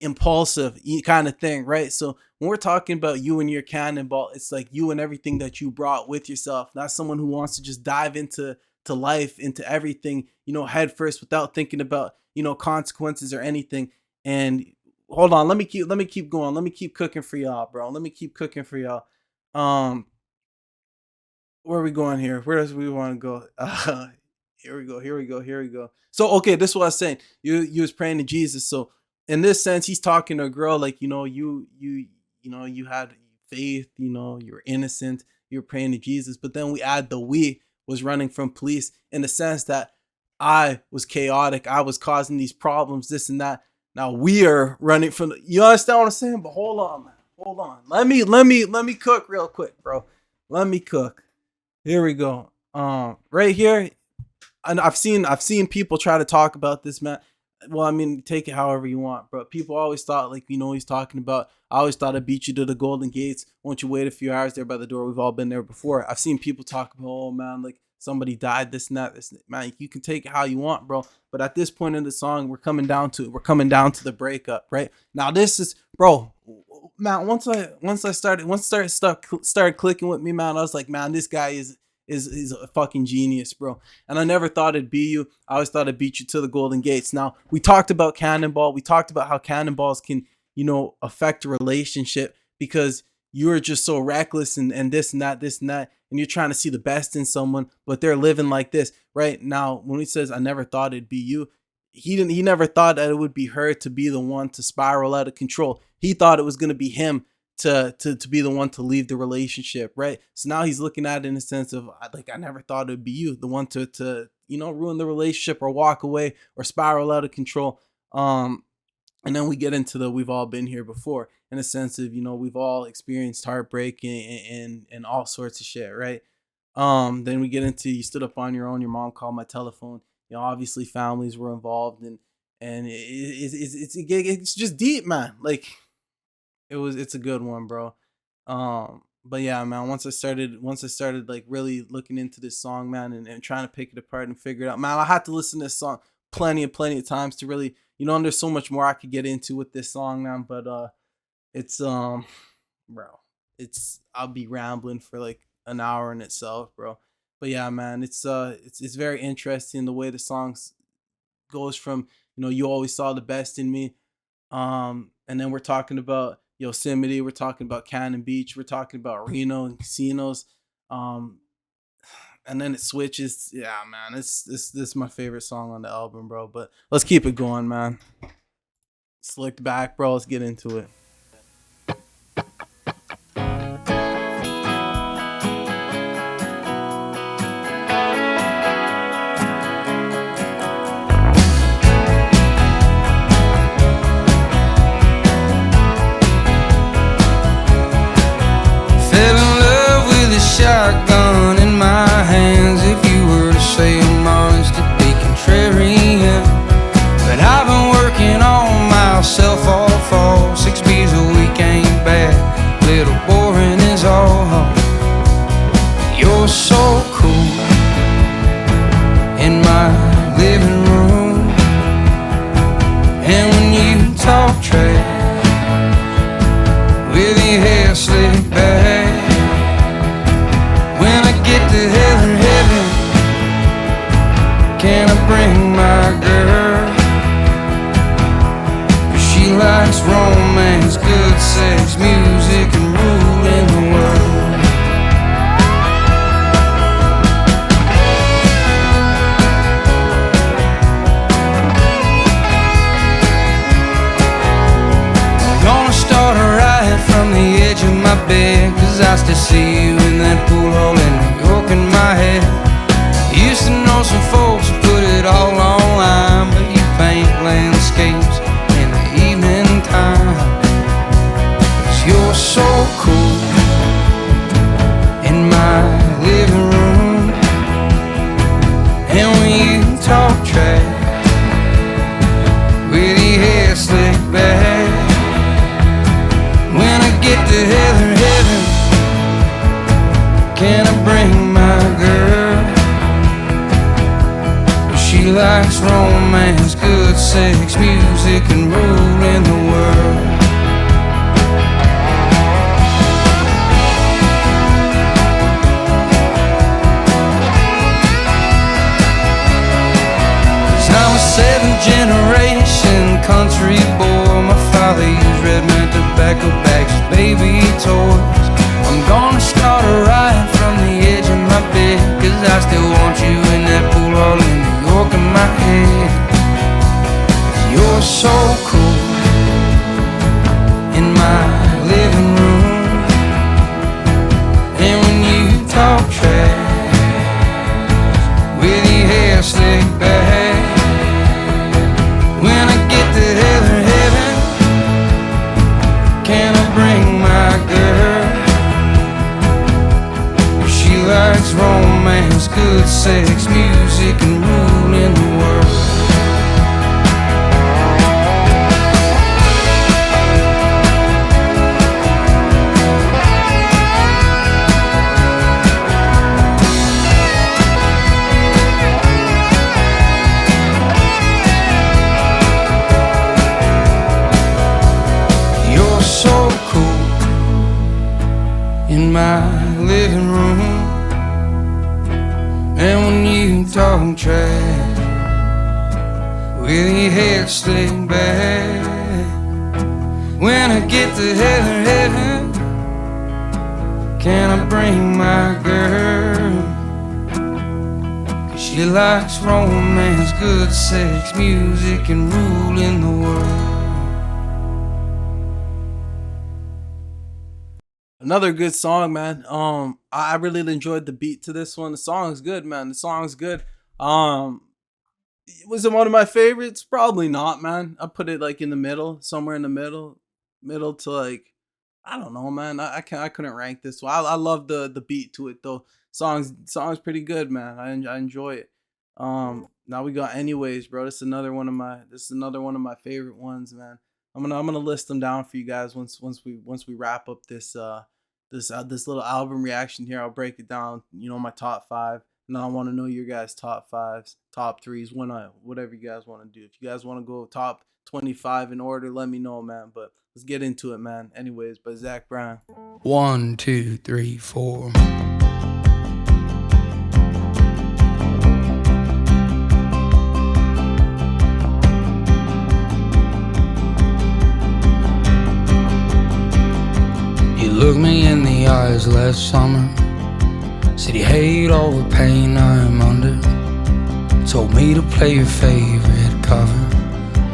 impulsive kind of thing, right? So when we're talking about you and your cannonball, it's like you and everything that you brought with yourself, not someone who wants to just dive into life, into everything, head first without thinking about, consequences or anything. And hold on, let me keep going. Let me keep cooking for y'all, bro. Let me keep cooking for y'all. Where are we going here? Where does we want to go? Here we go. So okay, this is what I was saying. You was praying to Jesus. So in this sense, he's talking to a girl, like, you had faith, you were innocent, you were praying to Jesus. But then we add the we was running from police, in the sense that I was chaotic, I was causing these problems, this and that. Now we are running from you understand what I'm saying? But hold on, man. Hold on. Let me cook real quick, bro. Let me cook. Here we go. Right here, and I've seen people try to talk about this, man. Well, I mean, take it however you want, bro. People always thought, like, he's talking about, I always thought I beat you to the Golden Gates. Won't you wait a few hours there by the door? We've all been there before. I've seen people talk about, oh man, like somebody died, this and that, this. Man, you can take it how you want, bro. But at this point in the song, we're coming down to the breakup, right? Now this is, bro, man, once started clicking with me, man, I was like, man, this guy is a fucking genius, bro. And I never thought it'd be you. I always thought I'd beat you to the Golden Gates. Now, we talked about Cannonball. We talked about how cannonballs can, affect a relationship, because you're just so reckless and this and that, and you're trying to see the best in someone, but they're living like this, right? Now, when he says, I never thought it'd be you, he never thought that it would be her to be the one to spiral out of control. He thought it was going to be him to be the one to leave the relationship, right? So now he's looking at it in a sense of, like, I never thought it would be you, the one to ruin the relationship or walk away or spiral out of control. And then we get into the we've all been here before, in a sense of, we've all experienced heartbreak and all sorts of shit, right? Then we get into, you stood up on your own, your mom called my telephone. Obviously families were involved, and it's just deep, man. Like, it's a good one, bro. But yeah, man, once I started like really looking into this song, man, and trying to pick it apart and figure it out, man, I had to listen to this song plenty of times to really, and there's so much more I could get into with this song, man. But it's bro, I'll be rambling for like an hour in itself, bro. But yeah, man, it's very interesting the way the songs goes from, you always saw the best in me, and then we're talking about Yosemite, we're talking about Cannon Beach, we're talking about Reno and casinos, and then it switches. Yeah, man, this is my favorite song on the album, bro. But let's keep it going, man. Slicked back, bro. Let's get into it. Shotgun in my hands, if you were to say I'm honest, it'd be contrarian. But I've been working on myself all fall. 6 beers a week ain't bad, little boring is all. You're so cool in my living room, and when you talk trash with your hair slicked back, to hell or heaven, can I bring my girl? She likes romance, good sex, music, and ruling the world. I'm gonna start a riot from the edge of my bed, 'cause I still see you in that pool hall in in my head. Used to know some folks who put it all online, but you paint landscapes in the evening time. 'Cause you're so cool in my living room, and when you talk trash sex music and ruling the world. I'm a seventh generation country boy. My father used red man tobacco bags as baby toys. I'm gonna start a riot from the edge of my bed, 'cause I still want you in that pool hall in New York in my head. You're so cool in my living room, and when you talk trash with your hair slicked back, when I get to heaven, can I bring my girl? She likes romance, good sex, music, and ruling the world. In my living room, and when you talk trash with your hair slicked back, when I get to heaven, can I bring my girl? 'Cause she likes romance, good sex, music, and ruling the world. Another good song, man. I really enjoyed the beat to this one. The song's good, man. The song's good. Was it one of my favorites? Probably not, man. I put it like in the middle, somewhere in the middle to like, I don't know, man. I couldn't rank this one. I love the beat to it though. Song's pretty good, man. I enjoy it. Now we got anyways, bro. This is another one of my favorite ones, man. I'm gonna list them down for you guys once we wrap up this little album reaction here. I'll break it down, my top 5. Now I want to know your guys' top 5s, top 3s, whatever you guys want to do. If you guys want to go top 25 in order, let me know, man. But let's get into it, man. Anyways, by Zach Bryan. 1, 2, 3, 4. Looked me in the eyes last summer, said you hate all the pain I'm under. Told me to play your favorite cover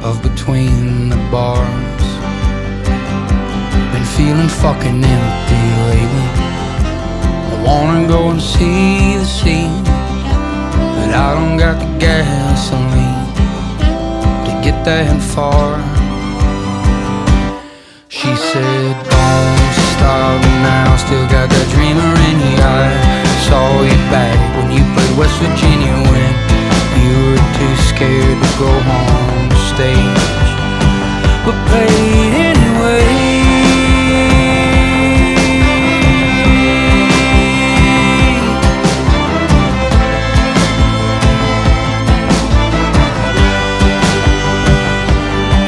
of Between the Bars. Been feeling fucking empty lately. I wanna go and see the scene, but I don't got the gasoline to get that far. She said, don't stop now, still got that dreamer in your eye. Saw you back when you played West Virginia, when you were too scared to go on the stage, but played anyway.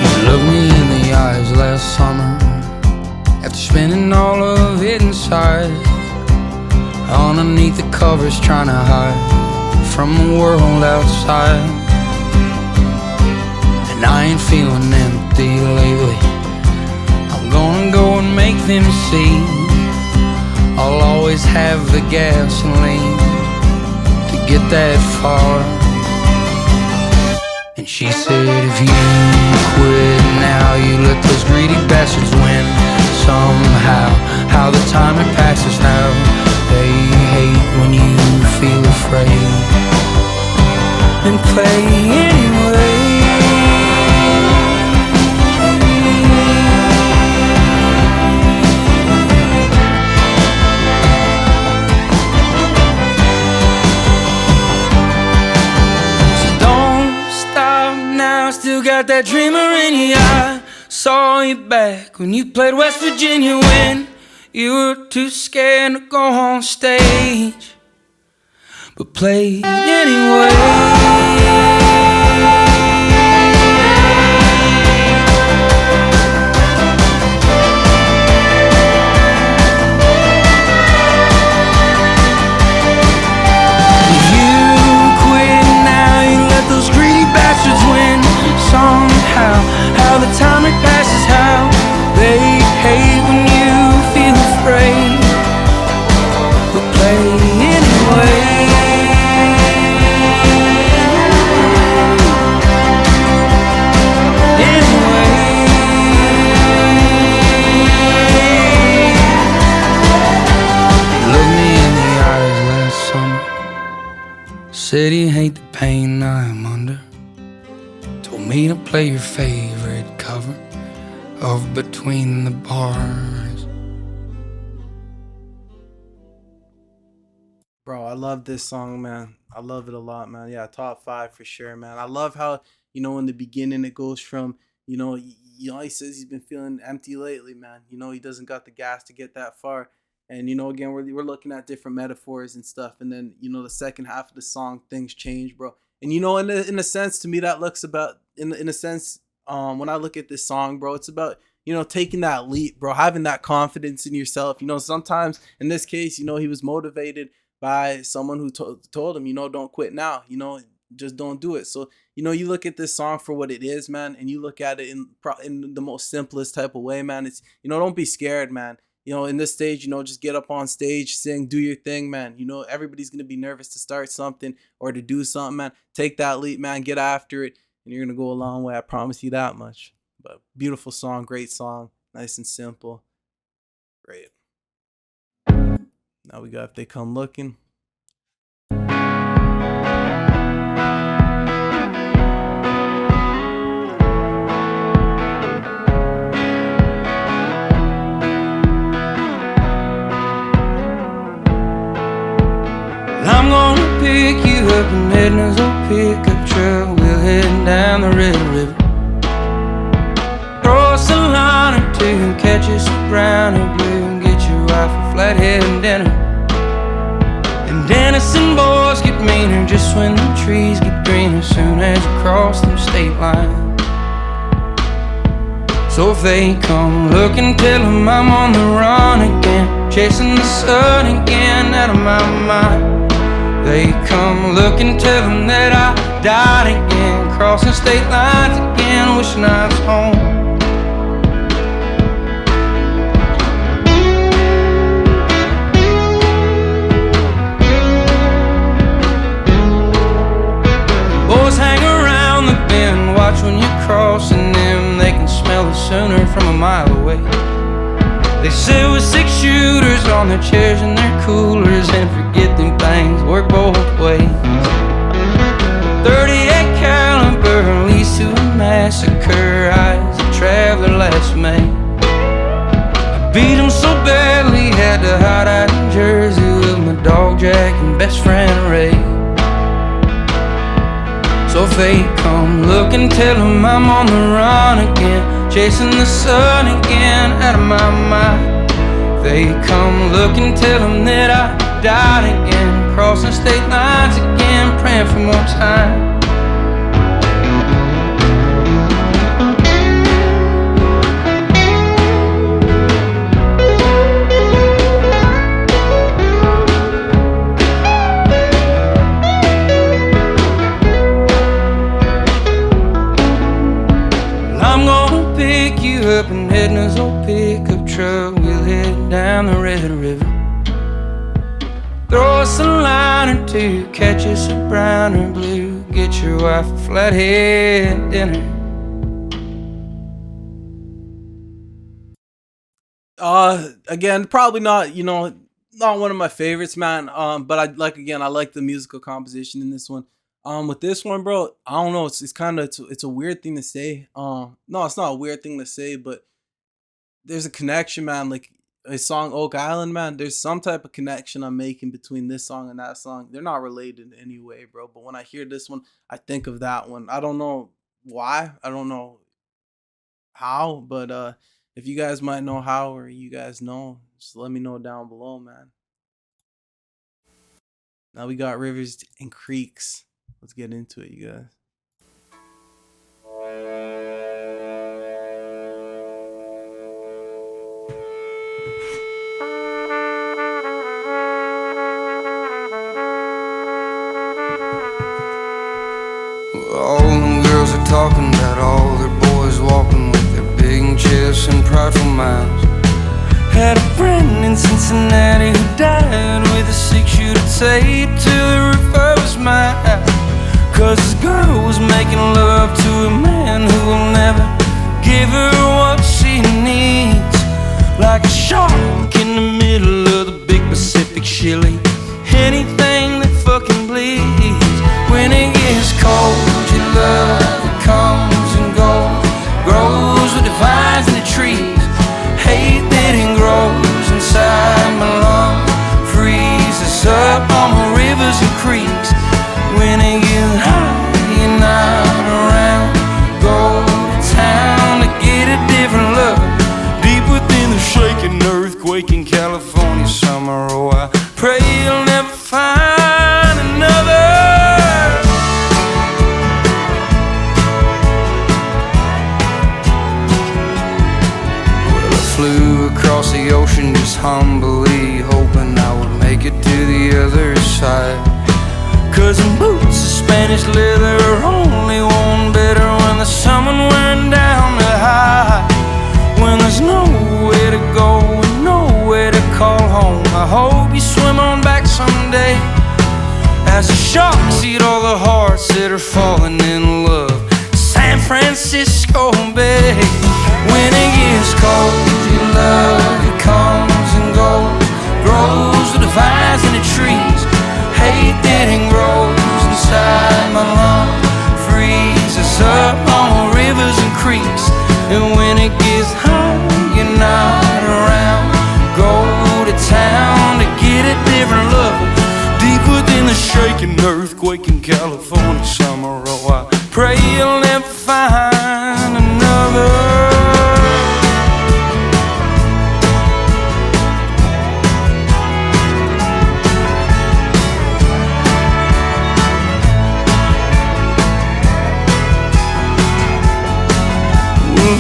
You looked me in the eyes last summer, after spending all of it inside, underneath the covers trying to hide from the world outside. And I ain't feeling empty lately. I'm gonna go and make them see I'll always have the gasoline to get that far. And she said, if you quit now, you let those greedy bastards win. Somehow, how the time it passes, how they hate when you feel afraid, and play anyway. So don't stop now, still got that dreamer in your eye. Saw you back when you played West Virginia, when you were too scared to go on stage, but played anyway. said he hate the pain I'm under. Told me to play your favorite cover of Between the Bars. Bro, I love this song, man. I love it a lot, man. Yeah, top 5 for sure, man. I love how, in the beginning it goes from, he says he's been feeling empty lately, man. He doesn't got the gas to get that far. And, again, we're looking at different metaphors and stuff. And then, the second half of the song, things change, bro. And, in a sense, to me, that looks about, in a sense, when I look at this song, bro, it's about, taking that leap, bro, having that confidence in yourself. Sometimes in this case, he was motivated by someone who told him, don't quit now, just don't do it. So, you look at this song for what it is, man, and you look at it in the most simplest type of way, man. It's, don't be scared, man. In this stage, just get up on stage, sing, do your thing, man. Everybody's going to be nervous to start something or to do something, man. Take that leap, man. Get after it, and you're going to go a long way. I promise you that much. But beautiful song, great song, nice and simple. Great. Now we got If They Come Looking. I'm gonna pick you up and head in his old pickup truck. We'll head down the Red River, cross the line or two, catch us a brown or blue, and get your wife a flathead and dinner. And Denison boys get meaner just when the trees get greener, soon as you cross them state lines. So if they come looking, tell them I'm on the run again, chasing the sun again out of my mind. They come looking, tell them that I died again, crossing state lines again, wishing I was home. Boys hang around the bend, watch when you're crossing them. They can smell the sooner from a mile away. They sit with 6 shooters on their chairs and their coolers, and forget them things work both ways. 38 caliber leads to a massacre. I was a traveler last May. I beat them so badly, had to hide out in Jersey with my dog Jack and best friend Ray. So if they come looking, tell them I'm on the run again, chasing the sun again out of my mind. They come looking, tell them that I died again, crossing state lines again, praying for more time. I'm gonna pick you up and head in his old pickup truck. We'll head down the Red River, throw us a line or two, catch us a brown or blue, get your wife a flathead dinner. Again, probably not, not one of my favorites, man. But I like the musical composition in this one. With this one, bro, I don't know. It's kind of it's a weird thing to say. No, it's not a weird thing to say, but there's a connection, man. Like a song Oak Island, man. There's some type of connection I'm making between this song and that song. They're not related in any way, bro. But when I hear this one, I think of that one. I don't know why. I don't know how, but if you guys might know how, or you guys know, just let me know down below, man. Now we got Rivers and Creeks. Let's get into it, you guys. All them girls are talking about all their boys walking with their big chests and prideful mouths. Had a friend in Cincinnati who died with a 6-shooter tape to the roof of his mouth, 'cause his girl was making love to a man who will never give her what she needs. Like a shark in the middle of the big Pacific, she'll eat anything that fucking bleeds. across the ocean, just humbly hoping I would make it to the other side. Cause in boots of Spanish leather are only worn better when there's someone wearing down to hide. When there's nowhere to go and nowhere to call home, I hope you swim on back someday as the sharks eat all the hearts that are falling in love. San Francisco Bay. When it gets cold, your love, it comes and goes, grows with the vines and the trees. Hate getting grows inside my lungs, freezes up on rivers and creeks. And when it gets high, you're not around. Go to town to get a different love, deeper than the shaking earthquake in California summer. Oh, I pray you'll never find another.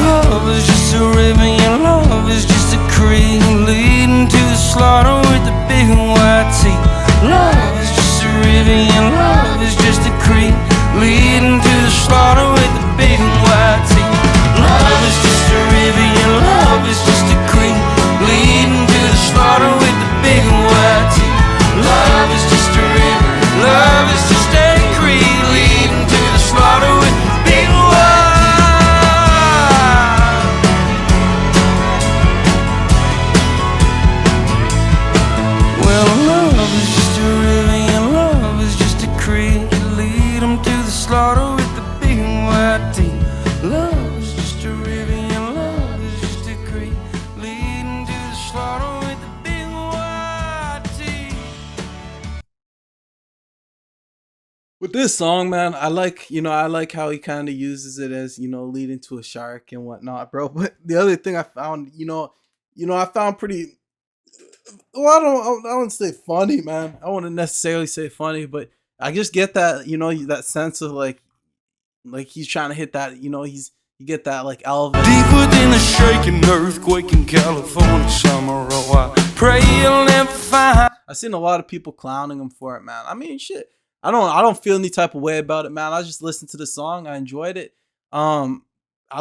Love is just a river, your love is just a creek leading to the slaughter with the big white teeth. Love is just a river, your love is just a creek leading to the slaughter with the big white teeth. Love is just a river, your love is just a creek leading to the slaughter with the big white teeth. Love is just a river, love is just a creek leading to the slaughter with the big white. Slaughter with the big white teeth. Love is just a river and love is just a creek leading to the slaughter with the big white teeth. With this song, man, I like how he kind of uses it as, leading to a shark and whatnot, bro. But the other thing I found, I found pretty, well, I wouldn't say funny, man. I wouldn't necessarily say funny, but I just get that, that sense of like he's trying to hit that, you get that like Elvis. Deeper than the shaking earthquake in California summer. Oh, I pray you'll never find. I've seen a lot of people clowning him for it, man. I mean, shit. I don't feel any type of way about it, man. I just listened to the song. I enjoyed it. I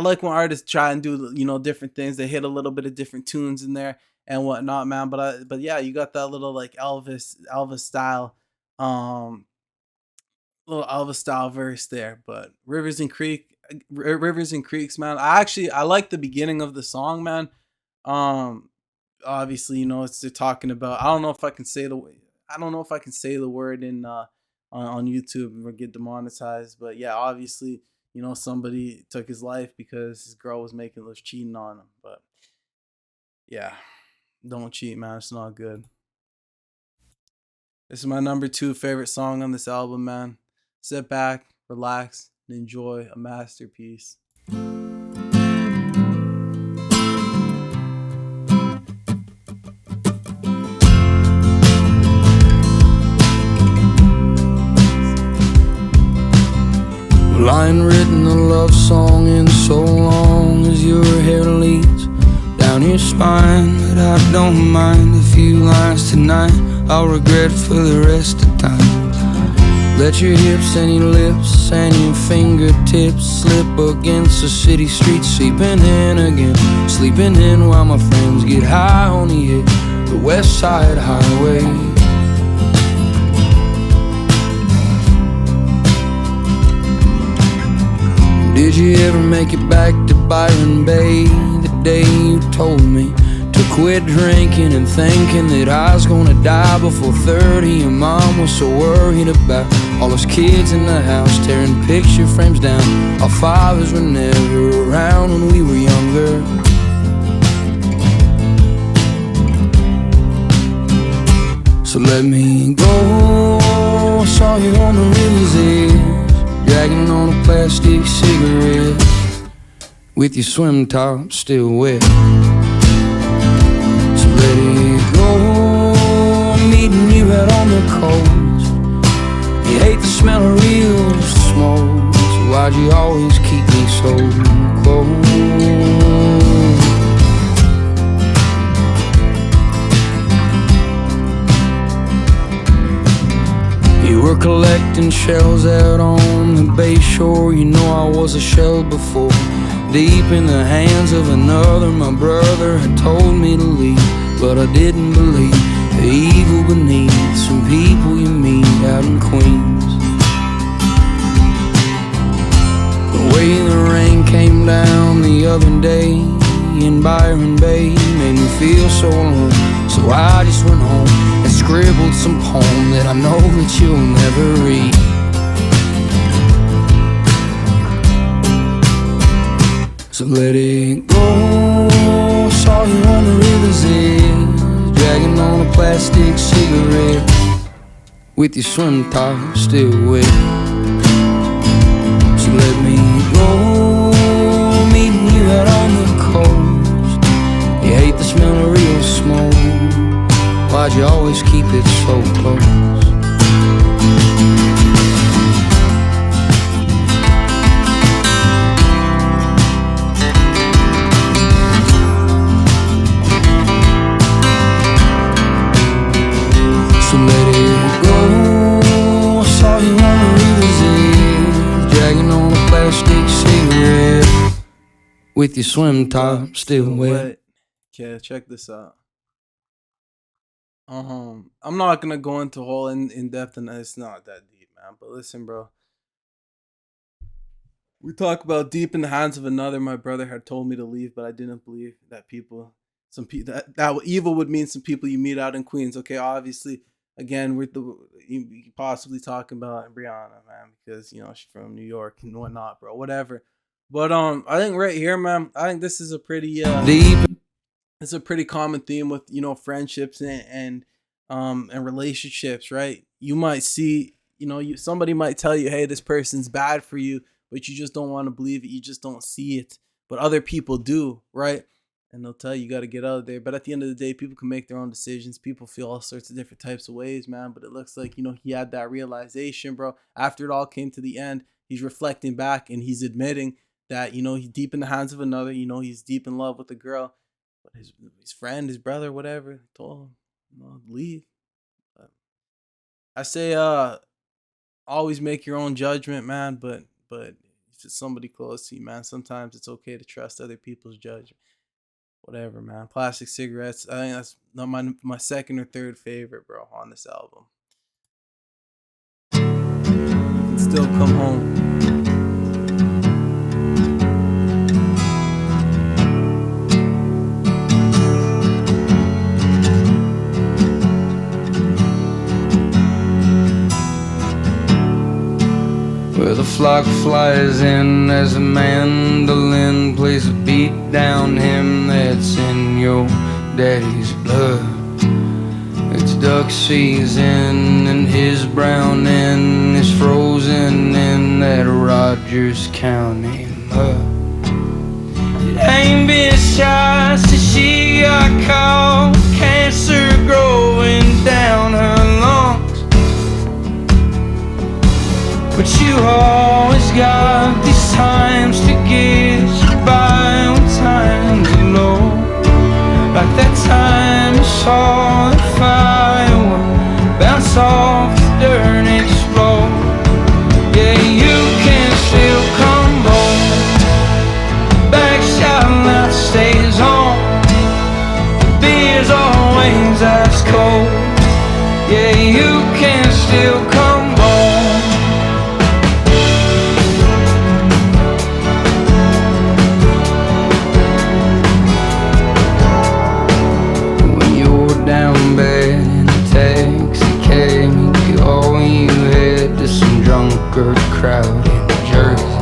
like when artists try and do, different things. They hit a little bit of different tunes in there and whatnot, man. But yeah, you got that little like Elvis style, little Elvis style verse there. But Rivers and Creeks, man. I like the beginning of the song, man. Obviously, they're talking about, I don't know if I can say the word in on YouTube or get demonetized, but yeah, obviously, somebody took his life because his girl was cheating on him. But yeah, don't cheat, man. It's not good. This is my number 2 favorite song on this album, man. Sit back, relax, and enjoy a masterpiece. Well, I ain't written a love song in so long as your hair leads down your spine, but I don't mind a few lines tonight I'll regret for the rest of time. Let your hips and your lips and your fingertips slip against the city streets, sleeping in again, sleeping in while my friends get high on the West Side Highway. Did you ever make it back to Byron Bay the day you told me to quit drinking and thinking that I was gonna die before 30? Your mom was so worried about all those kids in the house tearing picture frames down. Our fathers were never around when we were younger. So let me go. I saw you on the river's edge, dragging on a plastic cigarette, with your swim top still wet. So let it go. I'm meeting you out on the coast. You hate the smell of real smoke, so why'd you always keep me so close? were collecting shells out on the bay shore. You know I was a shell before. Deep in the hands of another, my brother had told me to leave, but I didn't believe the evil beneath some people you meet out in Queens. The way the rain came down the other day in Byron Bay made me feel so alone. So I just went home and scribbled some poem that I know that you'll never read. So let it go. Saw you on the river's edge, dragging on a plastic cigarette, with your swim top still wet. So let me go, meeting you out on the coast. You hate the smell of real smoke, why'd you always keep it so close? So let it go. I saw you on the river's edge, dragging on a plastic cigarette, with your swim top still wet. Okay, check this out. I'm not gonna go into whole in depth, and it's not that deep, man. But listen, bro. We talk about deep in the hands of another. My brother had told me to leave, but I didn't believe that that evil would mean some people you meet out in Queens. Okay, obviously, again, you could possibly talk about Brianna, man, because you know she's from New York and whatnot, bro. Whatever. But I think right here, man, I think this is a pretty Deep. It's a pretty common theme with, you know, friendships and relationships, right? You might see, you know, somebody might tell you, hey, this person's bad for you, but you just don't want to believe it. You just don't see it. But other people do, right? And they'll tell you, you got to get out of there. But at the end of the day, people can make their own decisions. People feel all sorts of different types of ways, man. But it looks like, you know, he had that realization, bro. After it all came to the end, he's reflecting back and he's admitting that, you know, he's deep in the hands of another. You know, he's deep in love with a girl. But his friend, his brother, whatever, told him, you know, leave. But I say, always make your own judgment, man. But if it's somebody close to you, man, sometimes it's okay to trust other people's judgment. Whatever, man. Plastic cigarettes. I think that's not my second or third favorite, bro, on this album. You can still come home. Where the flock flies in as a mandolin plays a beat down hymn that's in your daddy's blood. It's duck season and his brown end is frozen in that Rogers County mud. It ain't been shy since she got caught, cancer growing down her lungs. But you always got these times to get you by when times are low. Like that time you saw the firework bounce off the dirt and explode. Yeah, you can still come home. Back shot light stays on. The beer's always ice cold. Yeah, you can still come home. Down bad in a taxi cab, you give all you had to some drunkard crowd in Jersey.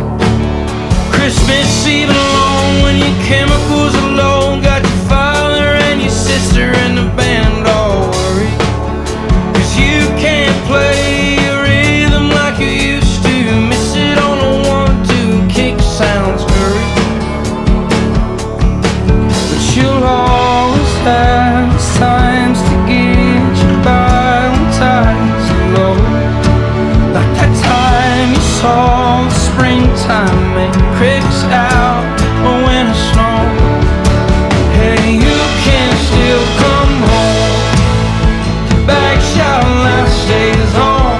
Christmas Eve alone when your chemicals are low, got your father and your sister in the band all worried, 'cause you can't play your rhythm like you used to. Miss it on a 1-2 kick sounds hurry. But you'll always have times to get you by when times are low. Like that time you saw the springtime make cricks out or winter snow. Hey, you can still come home. Back shot light stays on.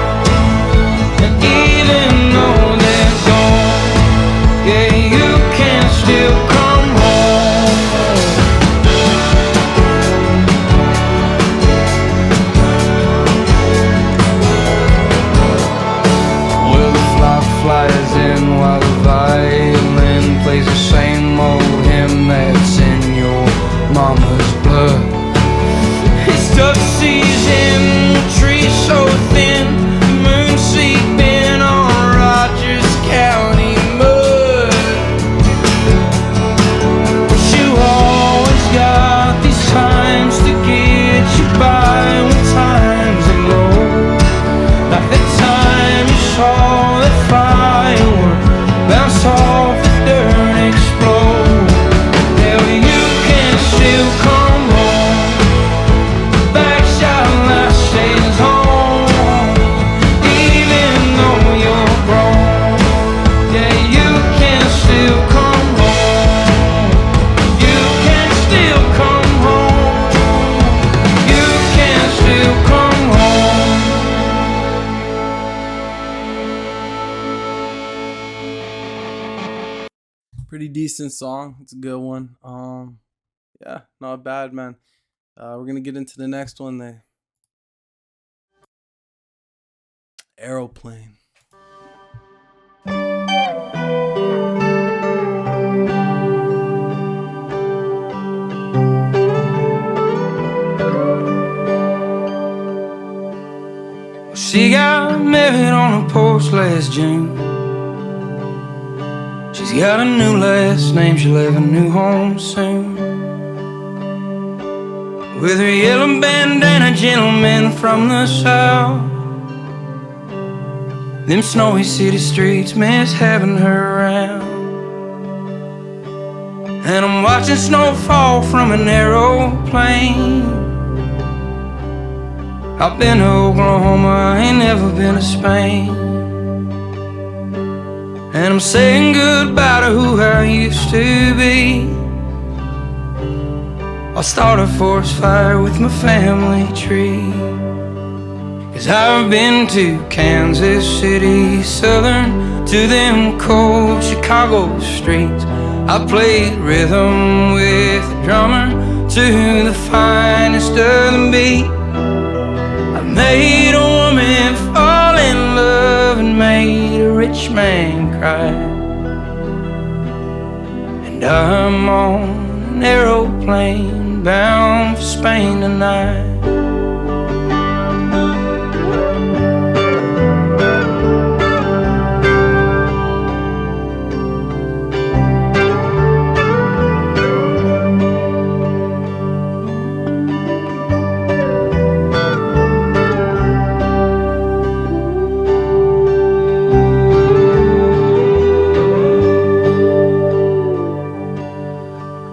Pretty decent song. It's a good one. Yeah, not bad, man. We're gonna get into the next one there. Aeroplane. She got married on a porch last June. She's got a new last name, she'll have a new home soon. With her yellow bandana, gentleman from the south. Them snowy city streets miss having her around. And I'm watching snow fall from an aeroplane. I've been to Oklahoma, I ain't never been to Spain. And I'm saying goodbye to who I used to be. I'll start a forest fire with my family tree. 'Cause I've been to Kansas City, Southern, to them cold Chicago streets. I played rhythm with a drummer to the finest of the beat. I made a woman fall in love and made a rich man cry. And I'm on an aeroplane bound for Spain tonight.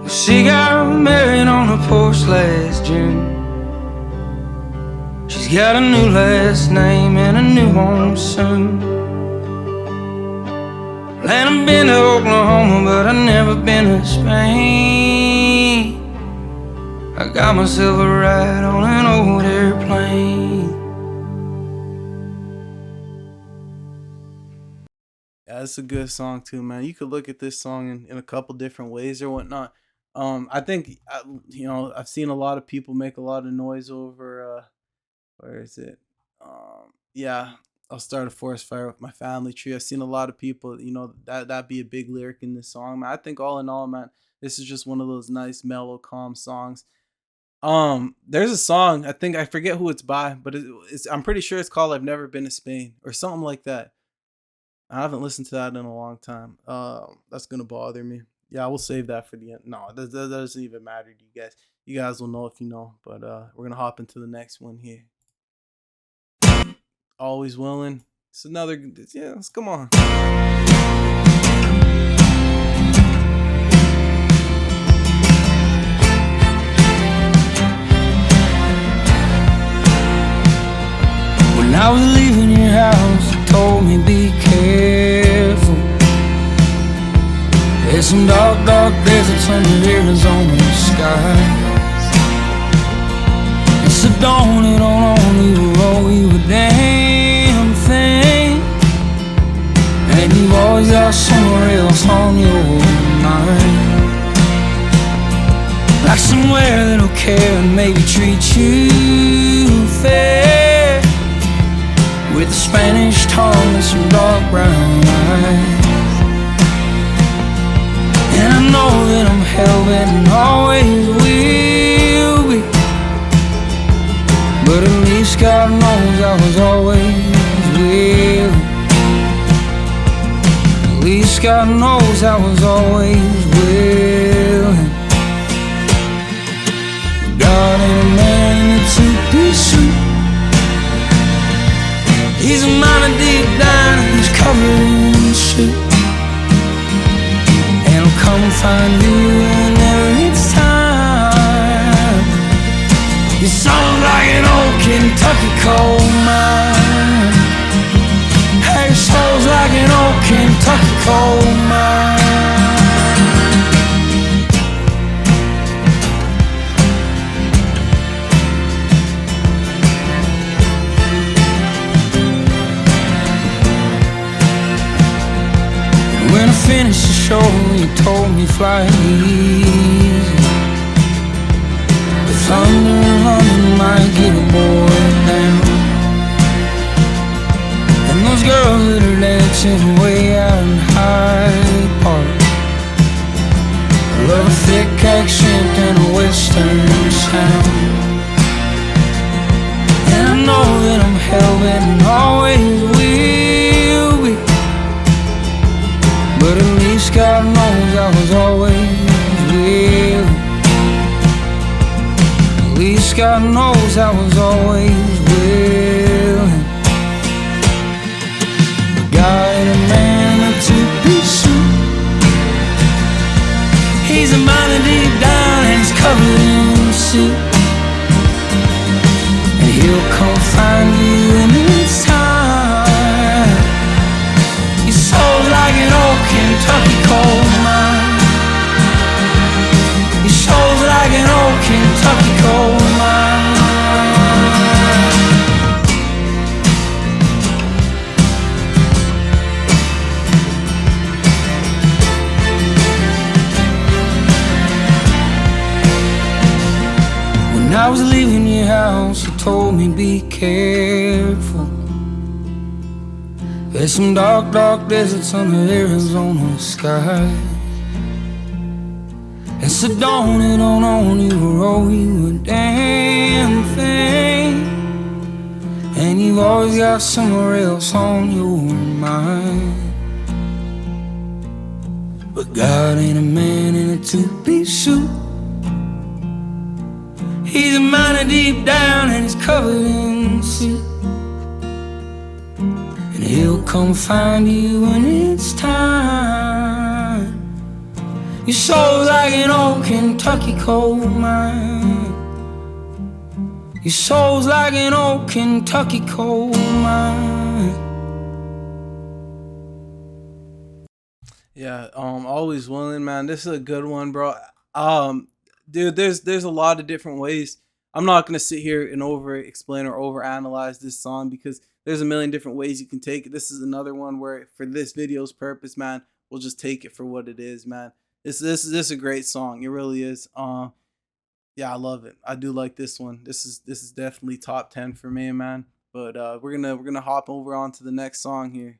She got married on a porch last June. She's got a new last name and a new home soon. And I've been to Oklahoma, but I've never been to Spain. I got myself a ride on an old airplane. Yeah, it's a good song too, man. You could look at this song in a couple different ways or whatnot. I think I've seen a lot of people make a lot of noise over where is it? Yeah, I'll start a forest fire with my family tree. I've seen a lot of people, that be a big lyric in this song, man. I think all in all, man, this is just one of those nice, mellow, calm songs. There's a song, I forget who it's by, but I'm pretty sure it's called "I've Never Been to Spain" or something like that. I haven't listened to that in a long time. That's gonna bother me. Yeah, I will save that for the end. No, that doesn't even matter to you guys. You guys will know if you know. But we're gonna hop into the next one here. Always Willin. It's another. Yeah, come on. When I was leaving your house, you told me be careful. There's some dark, dark deserts under Arizona skies. And so don't it on you owe you a damn thing. And you've always got somewhere else on your mind. Like somewhere that'll care and maybe treat you fair. With a Spanish tongue and some dark brown eyes. And I know that I'm hell-bent and always will be. But at least God knows I was always willing. At least God knows I was always willing. God ain't a man in a two-piece suit. He's a miner deep down and he's covered in shit. And I'll come and find you whenever it's time. It sounds like an old Kentucky coal mine. Hey, it sounds like an old Kentucky coal mine. When I finished the show, you told me fly easy. The thunder and running might get a boy down. And those girls that are dancing way out in Hyde Park love a thick accent and a western sound. And I know that I'm hell-bent and always will be, but at least God knows I was always willing. At least God knows I was always willing. Got a man in a two-piece suit. He's a mighty deep down and he's covered in soot. And he'll come find you in his time. Your soul's like an old Kentucky coal mine. Your soul's like an old Kentucky coal mine. When I was leaving your house, you told me be careful. There's some dark, dark deserts under Arizona sky. And so don't it on you or owe you a damn thing. And you've always got somewhere else on your mind. But God ain't a man in a two-piece suit. He's a miner deep down and he's covered in soot. And he'll come find you when it's time. Your soul's like an old Kentucky coal mine. Your soul's like an old Kentucky coal mine. Yeah, always willing, man. This is a good one, bro. Dude, there's a lot of different ways. I'm not gonna sit here and over explain or over analyze this song because there's a million different ways you can take it. This is another one where, for this video's purpose, man, we'll just take it for what it is, man. This is a great song. It really is. Yeah, I love it. I do like this one. This is definitely top 10 for me, man. But we're gonna hop over on to the next song here.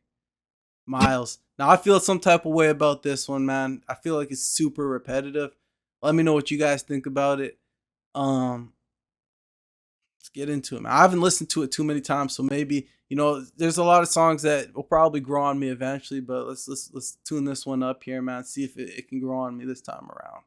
Miles. Now I feel some type of way about this one, man. I feel like it's super repetitive. Let me know what you guys think about it. Let's get into it, man. I haven't listened to it too many times, so maybe, you know, there's a lot of songs that will probably grow on me eventually, but let's tune this one up here, man. See if it can grow on me this time around.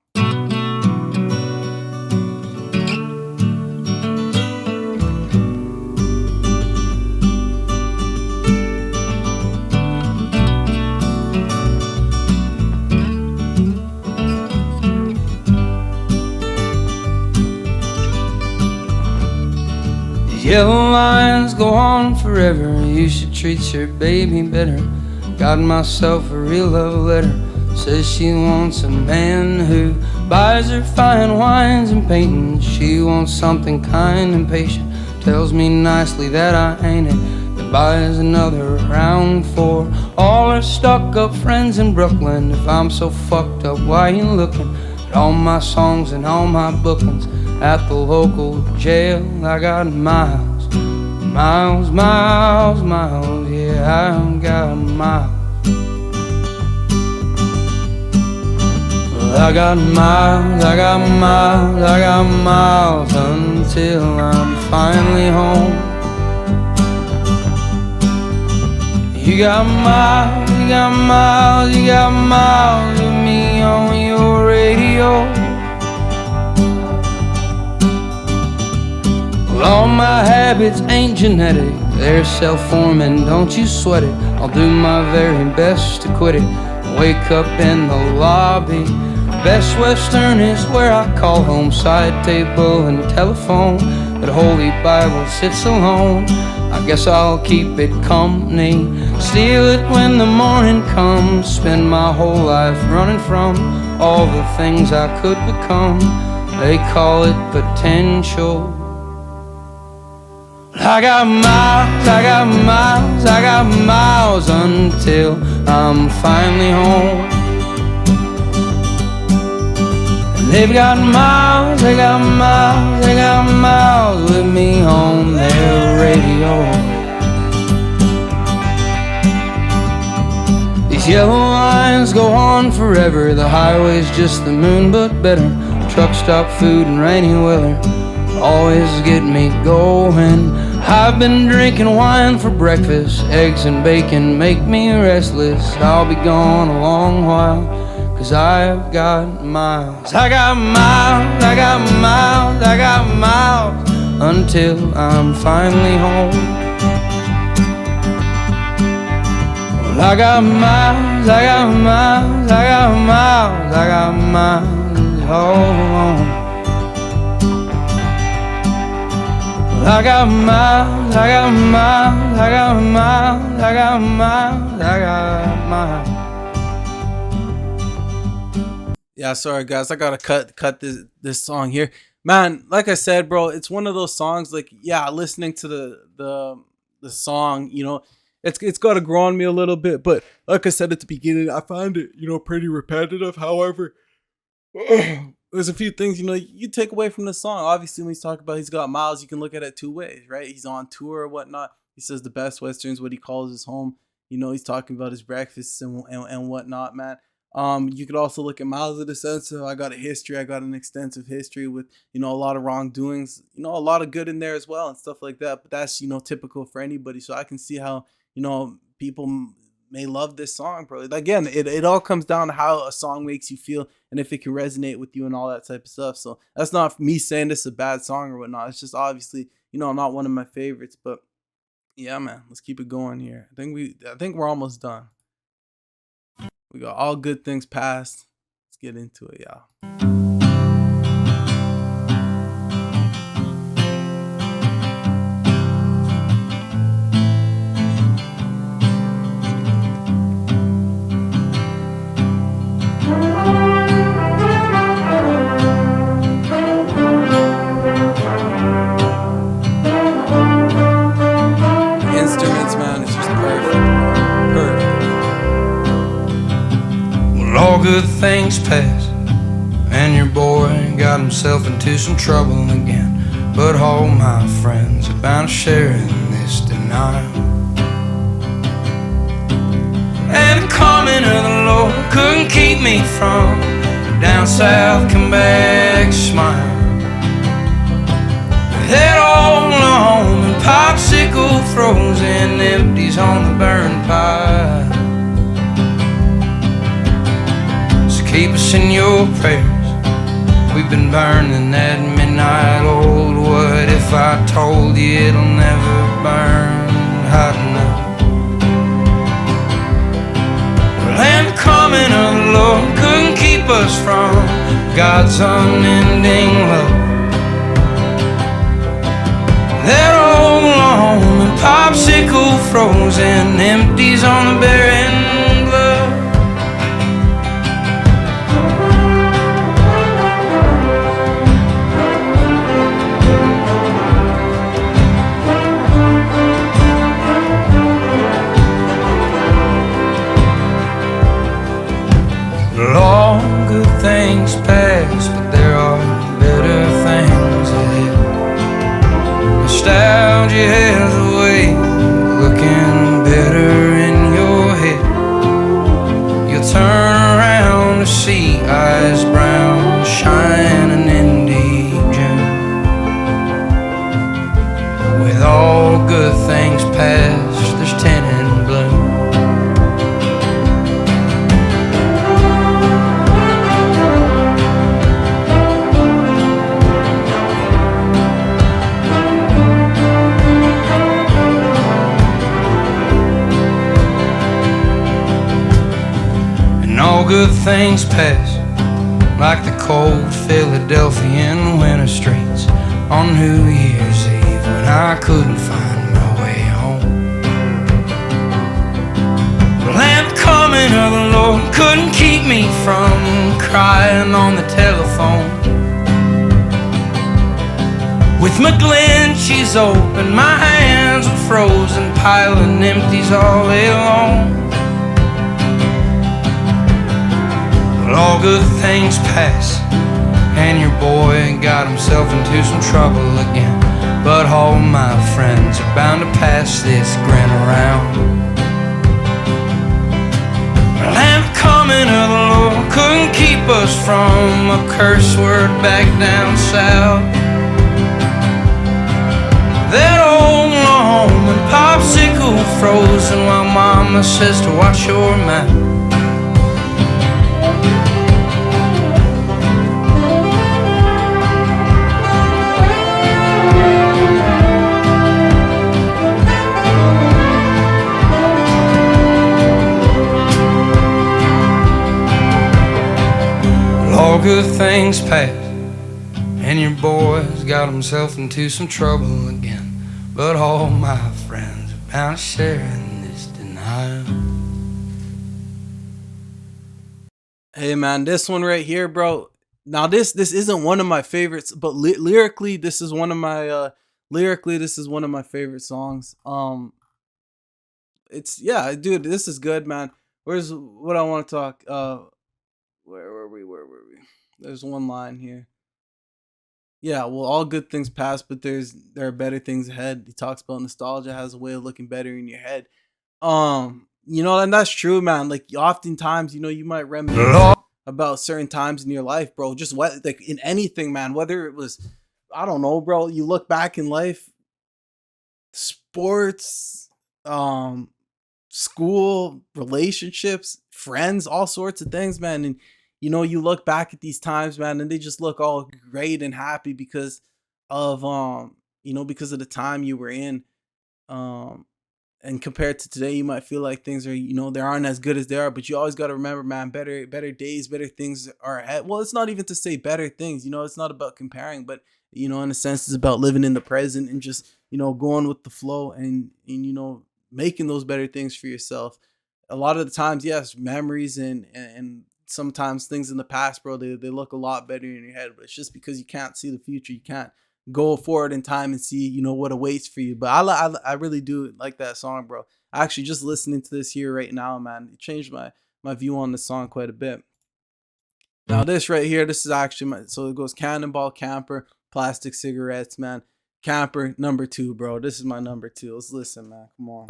Yellow lines go on forever. You should treat your baby better. Got myself a real love letter. Says she wants a man who buys her fine wines and paintings. She wants something kind and patient. Tells me nicely that I ain't it. That buys another round for all her stuck-up friends in Brooklyn. If I'm so fucked up, why you looking at all my songs and all my bookings? At the local jail, I got miles, miles, miles, miles. Yeah, I got miles. Well, I got miles, I got miles, I got miles until I'm finally home. You got miles, you got miles, you got miles with me on your radio. All my habits ain't genetic, they're self-forming, don't you sweat it. I'll do my very best to quit it. Wake up in the lobby, Best Western is where I call home. Side table and telephone, but Holy Bible sits alone. I guess I'll keep it company, steal it when the morning comes. Spend my whole life running from all the things I could become. They call it potential. I got miles, I got miles, I got miles until I'm finally home. They've got miles, they got miles, they got miles with me on their radio. These yellow lines go on forever. The highway's just the moon but better. Truck stop food and rainy weather always get me going. I've been drinking wine for breakfast. Eggs and bacon make me restless. I'll be gone a long while, 'cause I've got miles. I got miles, I got miles, I got miles until I'm finally home. Well, I got miles, I got miles, I got miles, I got miles all alone. I got miles, I got miles, I got miles, I got miles, I got miles. Yeah, sorry guys, I gotta cut this song here, man. Like I said, bro, it's one of those songs. Like, yeah, listening to the song, you know, it's gotta grow on me a little bit. But like I said at the beginning, I find it, you know, pretty repetitive. However, there's a few things, you know, you take away from the song. Obviously, when he's talking about he's got miles, you can look at it two ways, right? He's on tour or whatnot. He says the best Western's what he calls his home. You know, he's talking about his breakfasts and whatnot, man. You could also look at miles in the sense of I got a history. I got an extensive history with, you know, a lot of wrongdoings, you know, a lot of good in there as well and stuff like that. But that's, you know, typical for anybody. So I can see how, you know, people may love this song, bro. Again, it all comes down to how a song makes you feel and if it can resonate with you and all that type of stuff. So that's not me saying this is a bad song or whatnot. It's just obviously, you know, not one of my favorites. But yeah, man, let's keep it going here. I think we're almost done. We got all good things past. Let's get into it, y'all. Instruments, man, it's just perfect. All good things pass, and your boy got himself into some trouble again. But all my friends are bound to share in this denial. And the coming of the Lord couldn't keep me from down south, come back, smile. Head all home and popsicle frozen empties on the burn pile. Keep us in your prayers. We've been burning that midnight old. What if I told you it'll never burn hot enough? Well, and the coming of the Lord couldn't keep us from God's unending love. That old home and popsicle frozen empties on the barren blood. All good things pass, but there are better things ahead. Nostalgia has a way of looking better in your head. You'll turn around to see eyes brown, shining in deep gem. With all good things past, there's 10 in bloom. All good things pass, like the cold Philadelphian winter streets on New Year's Eve when I couldn't find my way home. And the coming of the Lord couldn't keep me from crying on the telephone. With my glinchies open, my hands were frozen, piling empties all day long. All good things pass, and your boy got himself into some trouble again. But all my friends are bound to pass this grin around. And the coming of the Lord couldn't keep us from a curse word back down south. That old alone and popsicle frozen while mama says to watch your mouth. All good things pass, and your boy's got himself into some trouble again. But all my friends are bound to share in this denial. Hey man, this one right here, bro. Now this isn't one of my favorites, but lyrically this is one of my favorite songs. It's yeah, dude, this is good, man. Where's what I want to talk? Where were we? There's one line here. Yeah, well, all good things pass, but there are better things ahead. He talks about nostalgia has a way of looking better in your head. And that's true, man. Like oftentimes, you might reminisce about certain times in your life, bro. Just what like in anything, man. Whether it was, I don't know, bro. You look back in life, sports, school, relationships, friends, all sorts of things, man. And you look back at these times, man, and they just look all great and happy because of because of the time you were in. And compared to today, you might feel like things are, they aren't as good as they are, but you always got to remember, man, better days, better things are ahead. Well, it's not even to say better things, it's not about comparing, but in a sense, it's about living in the present and just, going with the flow and making those better things for yourself. A lot of the times, yes, memories and sometimes things in the past, bro, they look a lot better in your head, but it's just because you can't see the future. You can't go forward in time and see, what awaits for you. But I really do like that song, bro. Actually, just listening to this here right now, man, it changed my view on the song quite a bit. Now this right here, this is actually so it goes Cannonball, Camper, Plastic Cigarettes, man. Camper, number 2, bro. This is my number 2. Let's listen, man. Come on.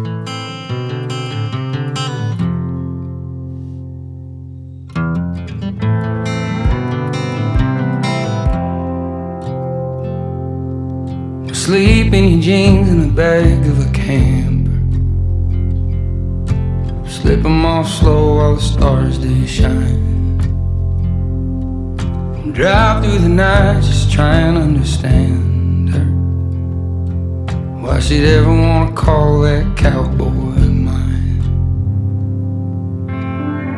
Sleep in your jeans in the back of a camper. Slip 'em off slow while the stars do shine. Drive through the night just trying to understand her. Why she'd ever wanna call that cowboy mine.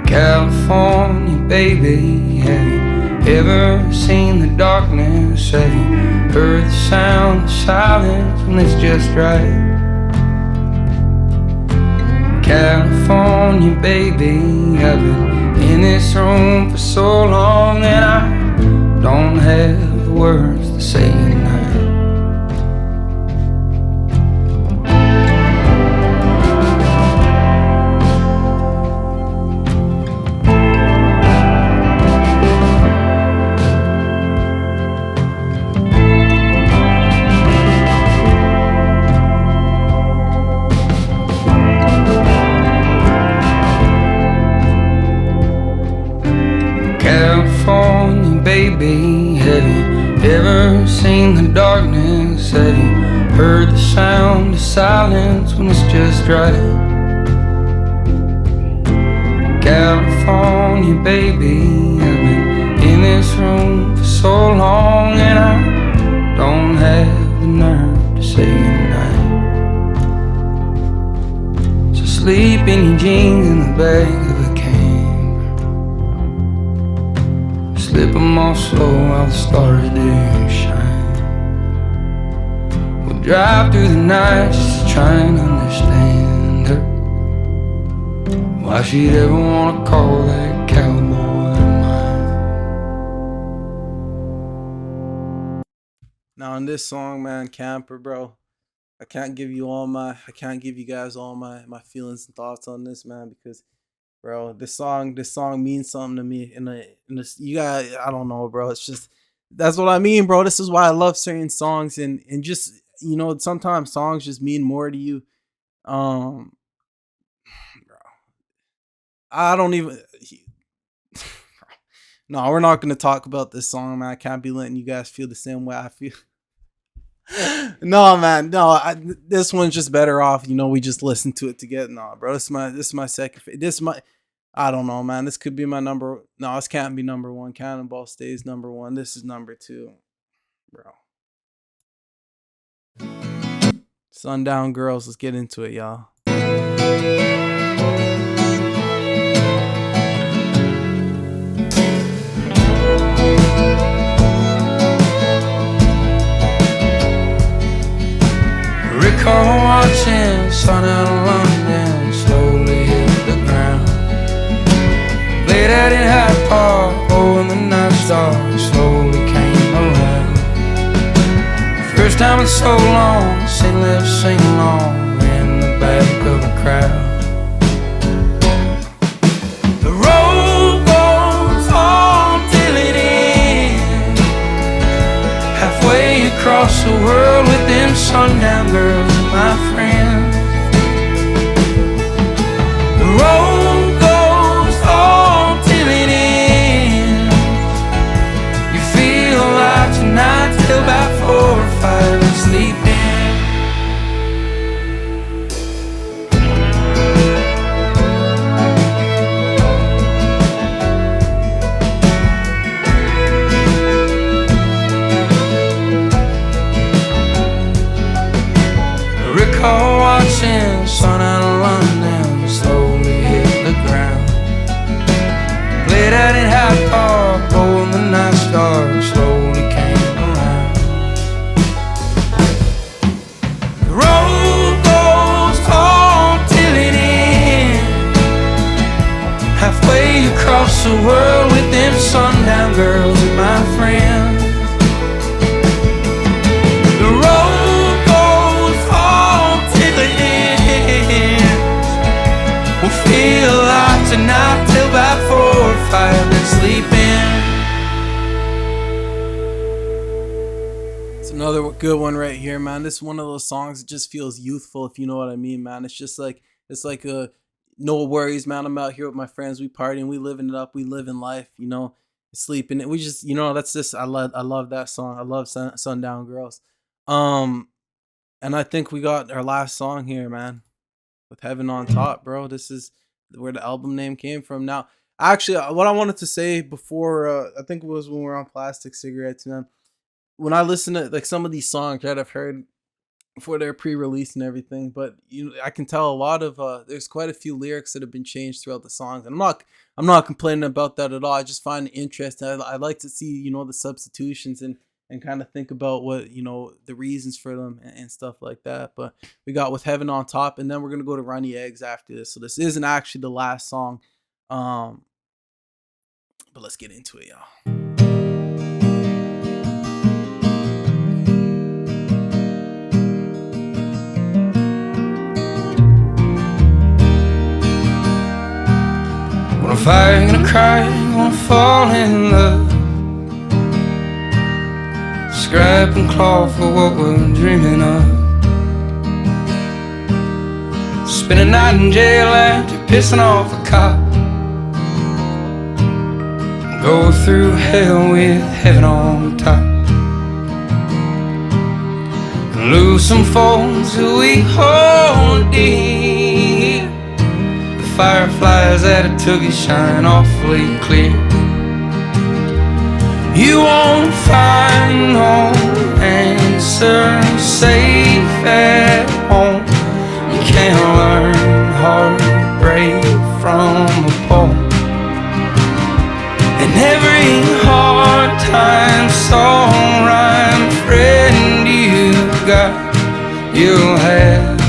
California, baby, have you ever seen the darkness? Have you heard the sound of silence when it's just right? California, baby, I've been in this room for so long and I don't have the words to say goodnight. California, baby, have you ever seen the darkness? Have you heard the sound of silence when it's just right? California, baby, I've been in this room for so long and I don't have the nerve to say goodnight. So sleep in your jeans in the back of a camper. Slip 'em off slow while the stars do shine. We'll drive through the night just to try and understand her. Why she'd ever wanna call that cowboy mine. Now in this song, man, Camper, bro, I can't give you guys all my feelings and thoughts on this, man, because bro, this song means something to me. I don't know, bro. It's just That's what I mean, bro. This is why I love certain songs, and just, you know, sometimes songs just mean more to you. Um, bro, I don't even. No, we're not gonna talk about this song, man. I can't be letting you guys feel the same way I feel. No, man, no. This one's just better off. You know, we just listen to it together. No, bro. This is my second. This is my. I don't know, man. This could be my number. No, this can't be number one. Cannonball stays number one. This is number two, bro. Sundown Girls. Let's get into it, y'all. Recall watching sun out of London slowly hit the ground. Late at it Hyde Park, oh, and the night stars slowly came around. First time in so long, sing live, sing along in the back of a crowd. The road goes on till it ends, halfway across the world with them sundown girls, my friend. The road goes on till it ends. You feel like tonight till about 4 or 5 and sleep in. Recall watching sun out of London slowly hit the ground. Played out in Hyde Park, oh, and the night stars slowly came around. The road goes on till it ends, halfway across the world with them sundown girls, my friends. The road goes on till it ends. We'll feel like tonight till about 4 or 5 and sleep in. It's another good one right here, man. This is one of those songs that just feels youthful, if you know what I mean, man. It's just like, it's like a no worries, man. I'm out here with my friends, we partying, we living it up, we living life, you know, sleeping. We just, you know, that's just, I love that song. I love Sundown Girls. And I think we got our last song here, man, with Heaven on Top, bro. This is where the album name came from. Now, actually, what I wanted to say before, I think it was when we were on Plastic Cigarettes, man. When I listen to like some of these songs that I've heard before they're pre-released and everything, but you know, I can tell a lot of there's quite a few lyrics that have been changed throughout the songs. And I'm not complaining about that at all. I just find it interesting. I like to see, you know, the substitutions and kind of think about what, you know, the reasons for them and stuff like that. But we got With Heaven on Top, and then we're gonna go to Runny Eggs after this. So this isn't actually the last song, but let's get into it, y'all. Gonna fight, gonna cry, gonna fall in love. Scrap and claw for what we're dreaming of. Spend a night in jail after pissing off a cop. Go through hell with heaven on top. And lose some folks who we hold dear. The fireflies that it took you shine awfully clear. You won't find no answer safe at home. You can't learn heartbreak from a poem. And every hard time song rhyme friend you got, you'll have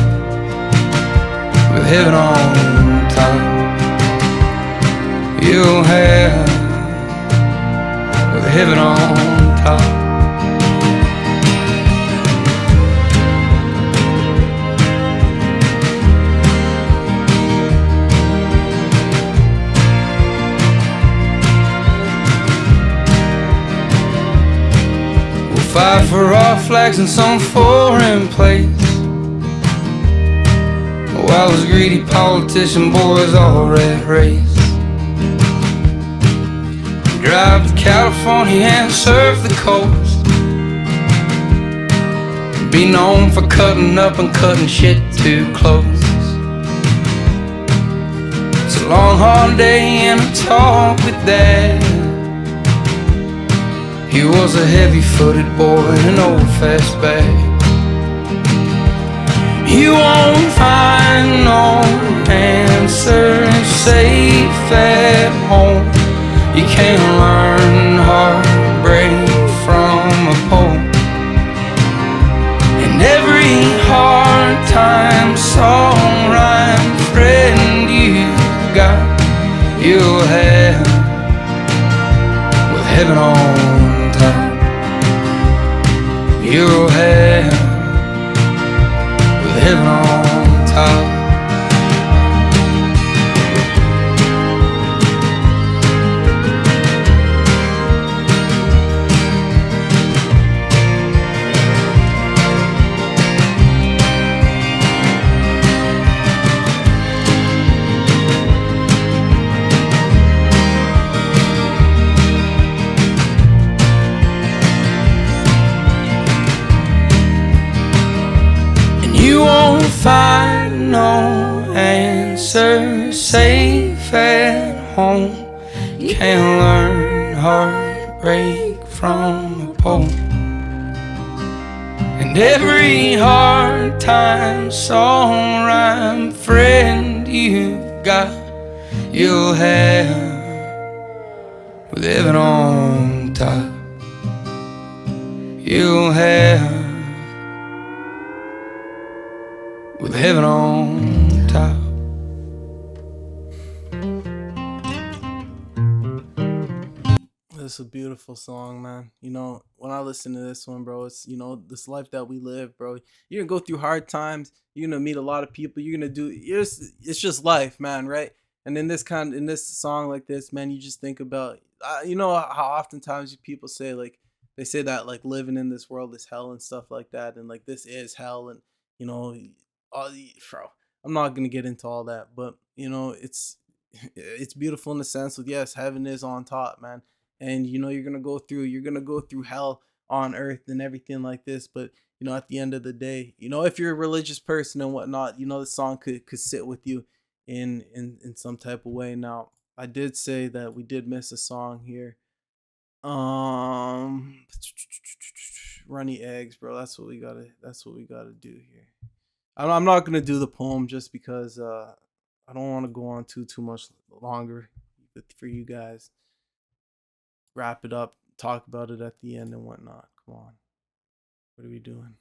with heaven on top. You'll have heaven on top. fight for our flags in some foreign place, while those greedy politician boys all red race. Drive to California and surf the coast, be known for cutting up and cutting shit too close. It's a long hard day and a talk with Dad. He was a heavy-footed boy in an old fastback. You won't find no answer safe at home. You can't learn heartbreak from a poem. And every hard time song rhyme friend you got, you'll have with heaven on top. You'll have with heaven on top. You won't find no answer safe at home. You can't learn heartbreak from a poem. And every hard time song rhyme friend you've got, you'll have with heaven on top. You'll have with heaven on top. This is a beautiful song, man. You know, when I listen to this one, bro, it's, you know, this life that we live, bro. You're gonna go through hard times. You're gonna meet a lot of people. You're gonna do. It's just life, man, right? And in this song like this, man, you just think about, you know, how oftentimes people say, like, they say that like living in this world is hell and stuff like that, and like this is hell, and you know. Bro, I'm not gonna get into all that, but you know, it's beautiful in the sense of, yes, heaven is on top, man, and you know you're gonna go through hell on earth and everything like this, but you know, at the end of the day, you know, if you're a religious person and whatnot, you know, the song could sit with you in some type of way. Now, I did say that we did miss a song here. Runny Eggs, bro. That's what we gotta do here. I'm not gonna do the poem just because I don't want to go on too much longer for you guys. Wrap it up, talk about it at the end and whatnot. Come on, what are we doing?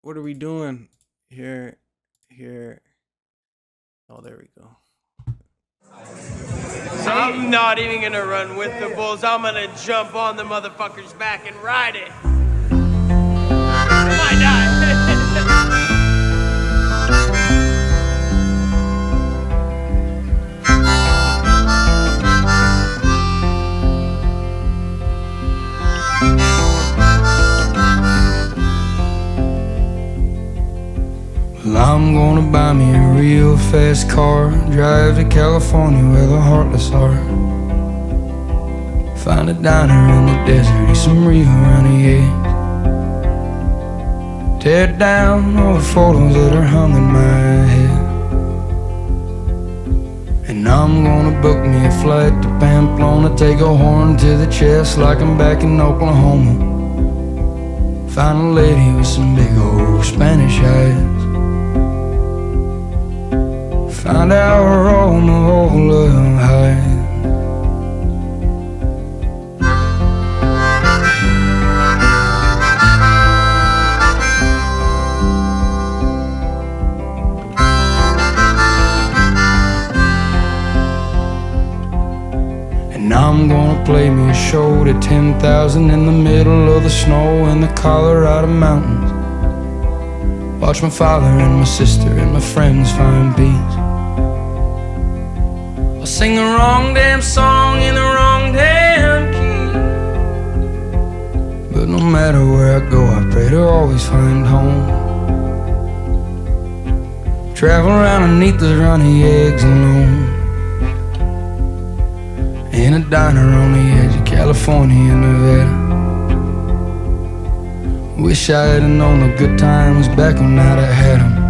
What are we doing here? Oh, there we go. I'm not even gonna run with the bulls. I'm gonna jump on the motherfucker's back and ride it. Might die. Well, I'm gonna buy me a real fast car, drive to California where the heartless are. Find a diner in the desert, eat some real Runny Eggs. Tear down all the photos that are hung in my head. And I'm gonna book me a flight to Pamplona, take a horn to the chest like I'm back in Oklahoma. Find a lady with some big old Spanish eyes. Find out where all my whole love hides. And I'm gonna play me a show to 10,000 in the middle of the snow in the Colorado mountains. Watch my father and my sister and my friends find peace. I'll sing the wrong damn song in the wrong damn key. always find home. Travel around underneath those runny eggs alone, in a diner on the edge of California and Nevada. Wish I had known the good times back when I'd have had 'em.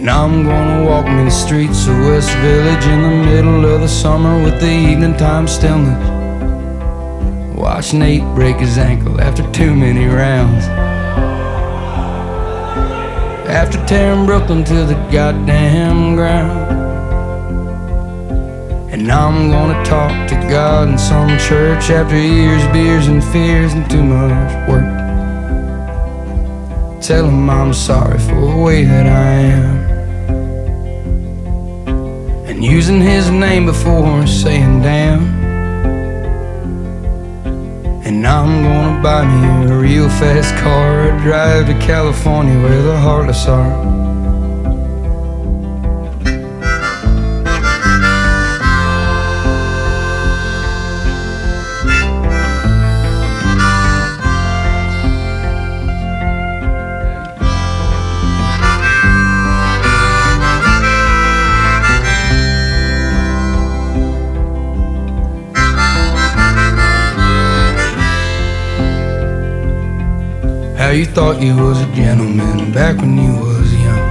Now I'm gonna walk me the streets of West Village in the middle of the summer with the evening time stillness. Watch Nate break his ankle after too many rounds, after tearing Brooklyn to the goddamn ground. And now I'm gonna talk to God in some church after years, beers and fears and too much work. Tell him I'm sorry for the way that I am, and using his name before saying damn. And now I'm gonna buy me a real fast car, drive to California where the heartless are. How you thought you was a gentleman back when you was young.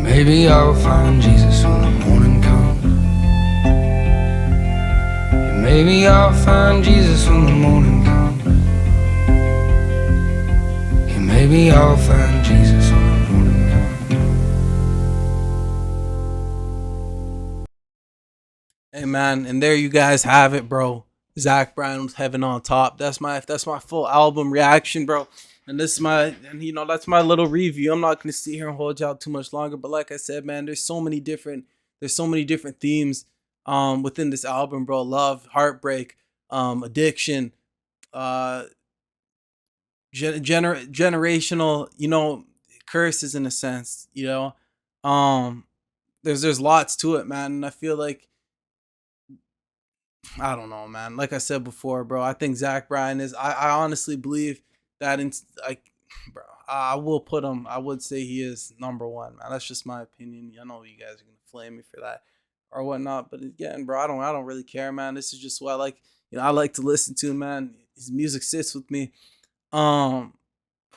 Maybe I'll find Jesus when the morning comes. Maybe I'll find Jesus when the morning comes. Maybe I'll find Jesus when the morning comes. Hey man, and there you guys have it, bro. Zach Bryan was Heaven on Top. That's my full album reaction, bro. And this is that's my little review. I'm not gonna sit here and hold you out too much longer. But like I said, man, there's so many different themes within this album, bro. Love, heartbreak, addiction, generational, curses in a sense, there's lots to it, man. And I feel like, I don't know, man. Like I said before, bro, I think Zach Bryan is. I honestly believe that bro, I will put him. I would say he is number one, man. That's just my opinion. I know you guys are gonna flame me for that or whatnot, but again, bro, I don't really care, man. This is just what I like. I like to listen to, man. His music sits with me.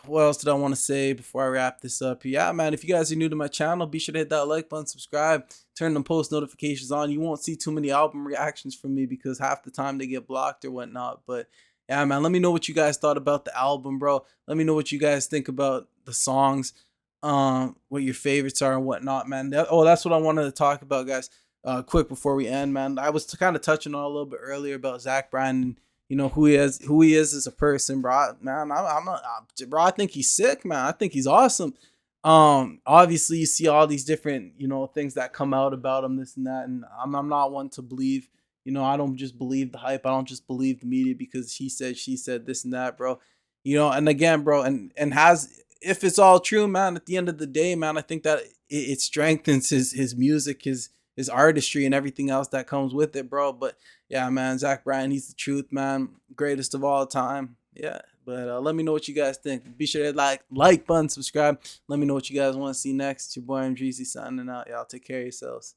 What else did I want to say before I wrap this up? Yeah, man, if you guys are new to my channel, be sure to hit that like button, subscribe, turn them post notifications on. You won't see too many album reactions from me because half the time they get blocked or whatnot. But yeah, man, let me know what you guys thought about the album, bro. Let me know what you guys think about the songs, what your favorites are and whatnot, man. That's what I wanted to talk about, guys. Quick before we end, man. I was kind of touching on a little bit earlier about Zach Bryan and who he is as a person, bro. Man, bro, I think he's sick, man. I think he's awesome. Obviously you see all these different, things that come out about him, this and that, and I'm not one to believe, I don't just believe the hype. I don't just believe the media because he said, she said, this and that, bro. And again, bro, and if it's all true, man, at the end of the day, man, I think that it strengthens his music, his artistry and everything else that comes with it, bro. But yeah, man, Zach Bryan, he's the truth, man. Greatest of all time. Yeah. But let me know what you guys think. Be sure to like button, subscribe. Let me know what you guys want to see next. It's your boy, MGZ, signing out. Y'all take care of yourselves.